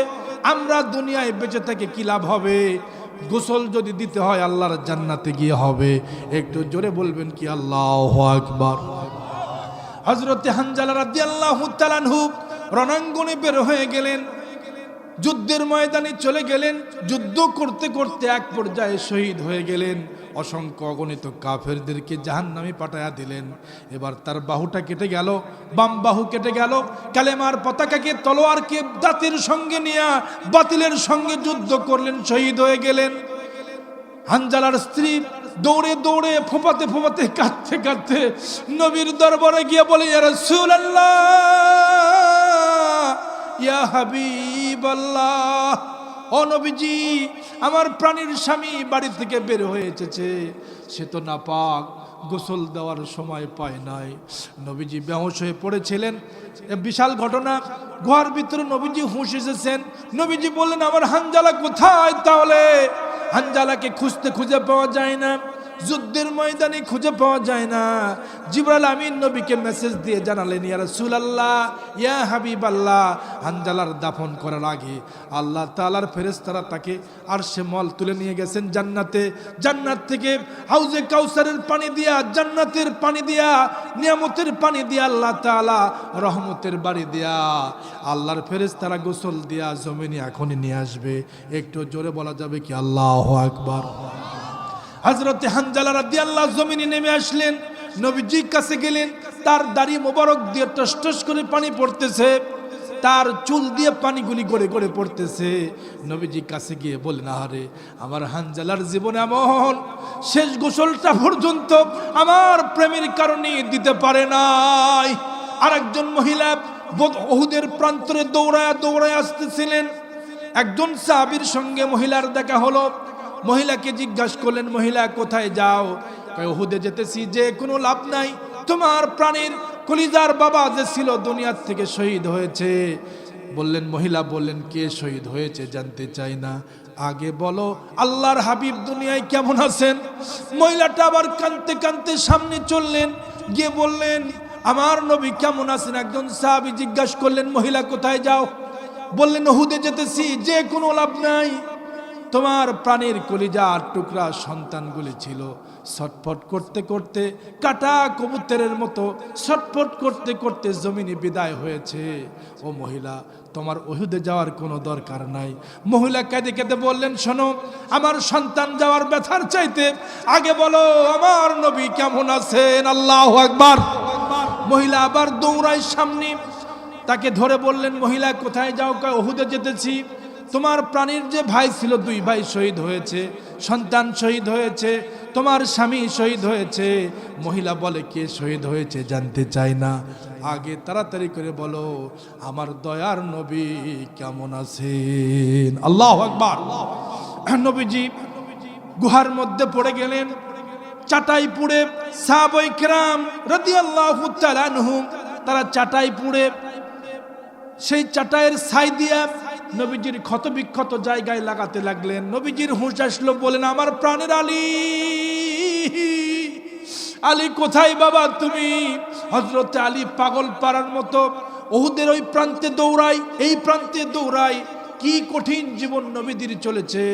আমরা দুনিয়ায় বেঁচে থেকে কি লাভ হবে? গোসল যদি দিতে হয় আল্লাহর জান্নাতে গিয়ে হবে। একটু জোরে বলবেন কি আল্লাহু আকবার। হযরতে হানজালা রাদিয়াল্লাহু তাআলা আনহু রণাঙ্গনে বের হয়ে গেলেন, যুদ্ধের ময়দানে চলে গেলেন। যুদ্ধ করতে করতে এক পর্যায়ে শহীদ হয়ে গেলেন। অসংখ্য অগণিত কাফেরদেরকে জাহান্নামে পাঠায়া দিলেন। এবার তার বাহুটা কেটে গেল, বাম বাহু কেটে গেল। কালেমার পতাকাকে তলোয়ারকে দাঁতের সঙ্গে নিয়ে বাতিলের সঙ্গে যুদ্ধ করলেন, শহীদ হয়ে গেলেন। হানজালার স্ত্রী দৌড়ে দৌড়ে ফোঁপাতে ফোঁপাতে কাঁদতে কাঁদতে নবীর দরবারে গিয়ে বলে, ইয়া রাসূলুল্লাহ, ইয়া হাবিবাল্লাহ, ও নবীজি, আমার প্রাণীর স্বামী বাড়ি থেকে বের হয়ে এসেছে, সে তো নাপাক, গোসল দেওয়ার সময় পায় নাই। নবীজি বেহুশ হয়ে পড়েছিলেন। বিশাল ঘটনা, ঘর ভিতরে নবীজি হুঁশ এসেছেন। নবীজি বললেন, আমার হানজালা কোথায়? তাহলে হানজালাকে খুঁজতে খুঁজে পাওয়া যায় না, যুদ্ধের ময়দানে খুঁজে পাওয়া যায় না। জিবরাইল আমিন নবীকে মেসেজ দিয়ে জানালেন, ইয়া রাসূলুল্লাহ, ইয়া হাবিবাল্লাহ, হানজালার দাফন করার আগে আল্লাহ তাআলার ফেরেশতারা তাকে আরশে মল তুলে নিয়ে গেছেন জান্নাতে। জান্নাত থেকে হাউজে কাউসারের পানি দিয়া, জান্নাতের পানি দিয়া, নিয়ামতের পানি দিয়া, আল্লাহ তাআলা রহমতের বাড়ি দিয়া, আল্লাহর ফেরেশতারা গোসল দিয়া জমিনে এখনই নিয়ে আসবে। একটু জোরে বলা যাবে কি আল্লাহু আকবার? হযরতে হানজালা রাদিয়াল্লাহু জমিনে নেমে আসলেন, নবীজির কাছে গেলেন। তার দাড়ি মোবারক দিয়ে টস টস করে পানি পড়তেছে, তার চুল দিয়ে পানিগুলি গড়ে গড়ে পড়তেছে। নবীজির কাছে গিয়ে বললেন, আরে আমার হানজালার জীবনে এমন শেষ গোসলটা পর্যন্ত আমার প্রেমের কারণে দিতে পারে নাই। আরেকজন মহিলা উহুদের প্রান্তরে দৌড়ায় দৌড়ায় আসতেছিলেন। একজন সাহাবীর সঙ্গে মহিলার দেখা হলো। মহিলাকে জিজ্ঞাসা করলেন, মহিলা কোথায় যাও? কয়, উহুদে যেতেছি। যে কোনো লাভ নাই, তোমার প্রাণের কলিজার বাবা যে ছিল দুনিয়ার থেকে শহীদ হয়েছে। বললেন, মহিলা বললেন, কে শহীদ হয়েছে জানতে চাই না, আগে বলো আল্লাহর হাবিব দুনিয়ায় কেমন আছেন। মহিলাটা আবার কাঁদতে কাঁদতে সামনে চললেন, গিয়ে বললেন, আমার নবী কেমন আছেন। একজন সাহাবী জিজ্ঞাসা করলেন, মহিলা কোথায় যাও? বললেন, উহুদে যেতেছি। যে কোনো লাভ নাই, তোমার প্রাণের কলিজার টুকরা সন্তানগুলি ছিল ছটফট করতে করতে, কাটা কবুতরের মতো ছটফট করতে করতে জমিনে বিদায় হয়েছে। ও মহিলা, তোমার উহুদে যাওয়ার কোনো দরকার নাই। মহিলা কেঁদে কেঁদে বললেন, শোনো, আমার সন্তান যাওয়ার ব্যথার চাইতে আগে বলো আমার নবী কেমন আছেন। আল্লাহু আকবার। মহিলা আবার দৌড়ায় সামনে, তাকে ধরে বললেন, মহিলা কোথায় যাও? কয়, উহুদে যেতেছি। তোমার প্রাণীর যে ভাই ছিল, দুই ভাই শহীদ হয়েছে, সন্তান শহীদ হয়েছে, তোমার স্বামী শহীদ হয়েছে। মহিলা বলে, কে শহীদ হয়েছে জানতে চাই না, আগে তাড়াতাড়ি করে বলো আমার দয়ার নবী কেমন আছেন। আল্লাহু আকবার। নবীজি গুহার মধ্যে পড়ে গেলেন, চাটাই পুড়ে। সাহাবায়ে কেরাম রাদিয়াল্লাহু তাআলা আনহুম তারা চাটাই পুড়ে, সেই চাটাইয়ের ছাই দিয়া নবীজির ক্ষত বিক্ষত জায়গায় লাগাতে লাগলেন। নবীজির হুঁশ আসলো, বলেন, আমার প্রাণের আলী, আলী কোথায় বাবা তুমি? হযরতে আলী পাগল পারার মতো উহুদের ওই প্রান্তে দৌড়াই, এই প্রান্তে দৌড়াই। কি কঠিন জীবন নবীদের চলেছে,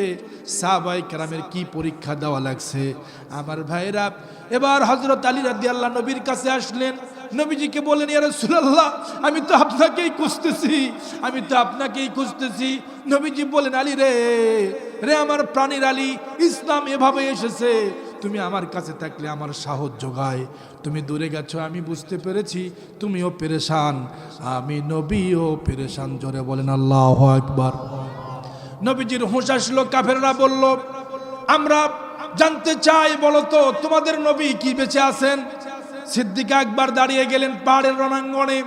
সাহাবায়ে কেরামের কি পরীক্ষা দেওয়া লাগছে। আমার ভাইরা, এবার হযরত আলী রাদিয়াল্লাহু নবীর কাছে আসলেন। নবীজিকে বললেন, ইয়া রাসূলুল্লাহ, আমি তো আপনাকেই খুঁজতেছি, আমি তো আপনাকেই খুঁজতেছি। নবীজি বলেন, আলী রে, রে আমার প্রাণের আলী, ইসলাম এভাবে এসেছে, তুমি আমার কাছে থাকলে আমার সাহস যোগায়। তুমি দূরে গেছো আমি বুঝতে পেরেছি, তুমিও পেরেশান, আমি নবীও পেরেশান। জোরে বলেন আল্লাহু আকবার। নবীজির হুঁশ আসলো। কাফেররা বলল, আমরা জানতে চাই, বলো তো তোমাদের নবী কি বেঁচে আছেন? সিদ্দিক আকবর দাঁড়িয়ে গেলেন পাহাড়ের রণাঙ্গনে।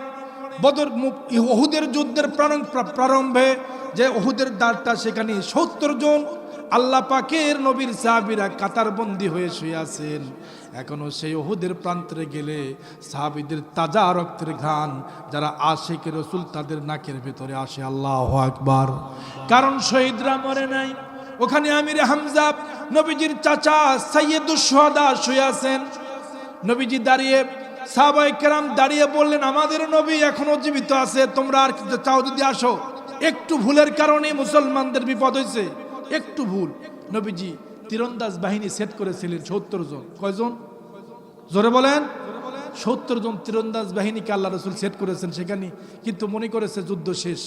বদর উহুদের যুদ্ধের প্রারম্ভে যে উহুদের দ্বারটা, সেখানে ৭০ জন আল্লাহ পাকের নবীর সাহাবীরা কাতারবন্দি হয়ে শুয়ে আছেন। এখনো সেই উহুদের প্রান্তরে গেলে সাহাবীদের তাজা রক্তের ঘ্রাণ, যারা আশিক রাসূল তাদের নাকের ভেতরে আসে। আল্লাহু আকবার। কারণ শহীদরা মরে নাই। ওখানে আমির হামজা, নবীজির চাচা, সাইয়্যিদুশ শুহাদা শুয়ে আছেন। নবীজি দাঁড়িয়ে, সাহাবায়ে কেরাম দাঁড়িয়ে বললেন, আমাদের নবী এখনো জীবিত আছে, তোমরা আর চাও যদি আসো। একটু ভুলের কারণে মুসলমানদের বিপদ হয়েছে, একটু ভুল। নবীজি তীরন্দাজ বাহিনী সেট করেছিলেন ৭০ জন। কয়জন? জোরে বলেন। ৭০ জন তীরন্দাজ বাহিনীকে আল্লাহ রাসূল সেট করেছেন সেখানে, কিন্তু মনে করেছে যুদ্ধ শেষ।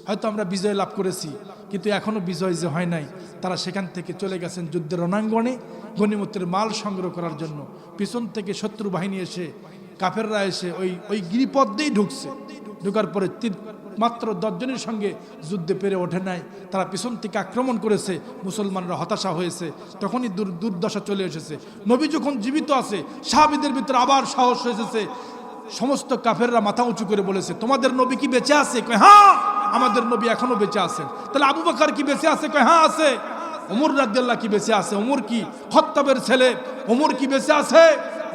হয়তো আমরা বিজয় লাভ করেছি, কিন্তু এখনো বিজয় যে হয় নাই। তারা সেখান থেকে চলে গেছেন যুদ্ধের রণাঙ্গনে গনিমতের মাল সংগ্রহ করার জন্য। পিছন থেকে শত্রু বাহিনী এসে, কাফেররা এসে ওই গিরিপথ দিয়েই ঢুকছে। ঢুকার পরে মাত্র 10 জনের সঙ্গে যুদ্ধে পেরে ওঠে নাই। তারা পিছন থেকে আক্রমণ করেছে, মুসলমানরা হতাশা হয়েছে। তখনই দুর্দশা চলে এসেছে। নবী যখন জীবিত আছে, সাহাবীদের ভিতরে আবার সাহস এসেছে। সমস্ত কাফেররা মাথা উঁচু করে বলেছে, তোমাদের নবী কি বেঁচে আছে? কয় হ্যাঁ, আমাদের নবী এখনো বেঁচে আছেন। তাহলে আবু বকর কি বেঁচে আছে? কয় হ্যাঁ আছে। ওমর রাদিয়াল্লাহু কি বেঁচে আছে? ওমর কি খাত্তাবের ছেলে, ওমর কি বেঁচে আছে?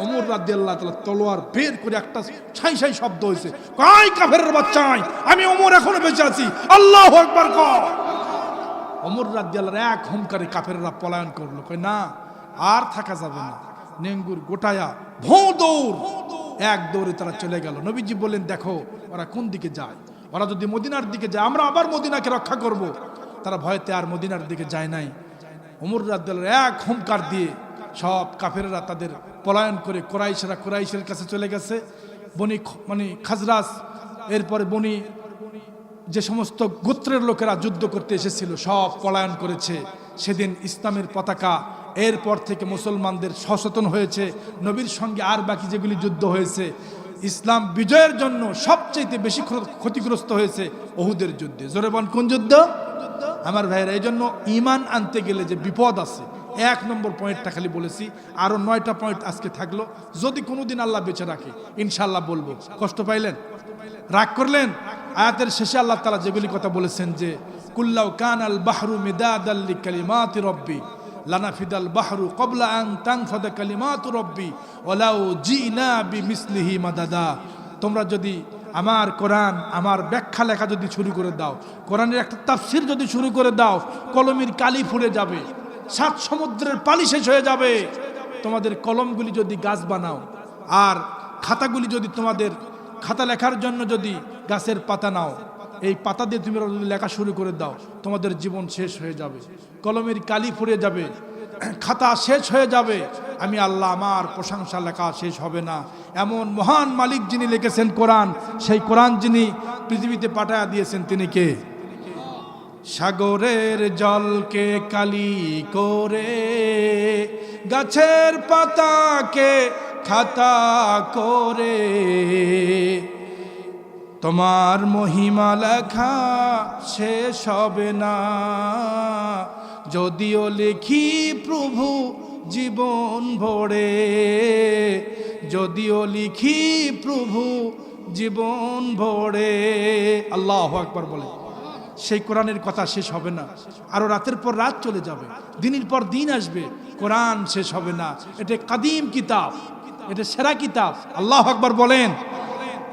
ওমর রাদিয়াল্লাহু তাআলা তলোয়ার বের করে একটা ছাই ছাই শব্দ হয়েছে, কয় কাফেরের বাচ্চা, আমি ওমর এখনো বেঁচে আছি, আল্লাহু আকবার কর। ওমর রাদিয়াল্লাহু এক হুমকারে কাফেররা পলায়ন করলো। কয় না, আর থাকা যাবে না। নেঙ্গুর গোটায়া ভোঁ দৌড়, এক দৌড়ে তারা চলে গেল। নবীজি বললেন, দেখো ওরা কোন দিকে যায়, ওরা যদি মদিনার দিকে যায় আমরা আবার মদিনাকে রক্ষা করব। তারা ভয়তে আর মদিনার দিকে যায় নাই। ওমর রাদিয়াল্লাহু এক হুমকার দিয়ে সব কাফেররা তাদের পলায়ন করে কুরাইশের কাছে চলে গেছে। বনি খাজরাজ, এরপরে বনি যে সমস্ত গোত্রের লোকেরা যুদ্ধ করতে এসেছিল সব পলায়ন করেছে। সেদিন ইসলামের পতাকা, এরপর থেকে মুসলমানদের সচেতন হয়েছে। নবীর সঙ্গে আর বাকি যেগুলি যুদ্ধ হয়েছে, ইসলাম বিজয়ের জন্য সবচেয়ে বেশি ক্ষতিগ্রস্ত হয়েছে উহুদের যুদ্ধে। জোরে বলেন কোন যুদ্ধ? আমার ভাইয়েরা, এই জন্য ঈমান আনতে গেলে যে বিপদ আছে, 1 নম্বর পয়েন্টটা খালি বলেছি, আরো 9টা পয়েন্ট আজকে থাকলো। যদি কোনোদিন আল্লাহ বেঁচে রাখে ইনশাআল্লাহ বলবো। কষ্ট পাইলেন? রাগ করলেন? আয়াতের শেষে আল্লাহ তাআলা যেগুলি কথা বলেছেন যে কুল্লাউ কানাল বাহরু মিদাদাল লিকালিমাতি রব্বি লানাফিদাল বাহরু ক্বাবলা আন তানফাদা কালিমাতু রব্বি ওয়ালাউ জিনা বিমিসলিহি মাদাদা। তোমরা যদি আমার কোরআন, আমার ব্যাখ্যা লেখা যদি শুরু করে দাও, কোরআনের একটা তাফসীর যদি শুরু করে দাও, কলমের কালি ফুরে যাবে, 7 সমুদ্রের পানি শেষ হয়ে যাবে। তোমাদের কলমগুলি যদি গাছ বানাও, আর খাতাগুলি যদি তোমাদের খাতা লেখার জন্য যদি গাছের পাতা নাও, এই পাতা দিয়ে তুমি যদি লেখা শুরু করে দাও, তোমাদের জীবন শেষ হয়ে যাবে, কলমের কালি ফুরে যাবে, খাতা শেষ হয়ে যাবে। আমি আল্লাহ, আমার প্রশংসা লেখা শেষ হবে না। এমন মহান মালিক যিনি লিখেছেন কোরআন, সেই কোরআন যিনি পৃথিবীতে পাঠায়া দিয়েছেন, তিনি কে? সাগরের জলকে কালি করে, গাছের পাতাকে খাতা করে, তোমার মহিমা লেখা শেষ হবে না। যদিও লিখি প্রভু জীবন ভরে, যদিও লিখি প্রভু জীবন ভরে। আল্লাহু আকবার বলে। সেই কোরআনের কথা শেষ হবে না। আরো রাতের পর রাত চলে যাবে, দিনের পর দিন আসবে, কোরআন শেষ হবে না। এটা কাদিম কিতাব, এটা সেরা কিতাব। আল্লাহু আকবার বলেন।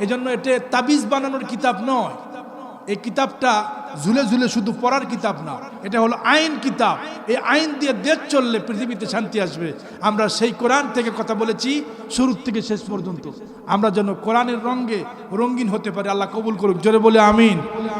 এজন্য এটা তাবিজ বানানোর কিতাব নয়। এই কিতাবটা ঝুলে ঝুলে শুধু পড়ার কিতাব না, এটা হলো আইন কিতাব। এই আইন দিয়ে দেশ চললে পৃথিবীতে শান্তি আসবে। আমরা সেই কোরআন থেকে কথা বলেছি শুরু থেকে শেষ পর্যন্ত। আমরা যেন কোরআনের রঙে রঙিন হতে পারি। আল্লাহ কবুল করুক। জোরে বলে আমিন।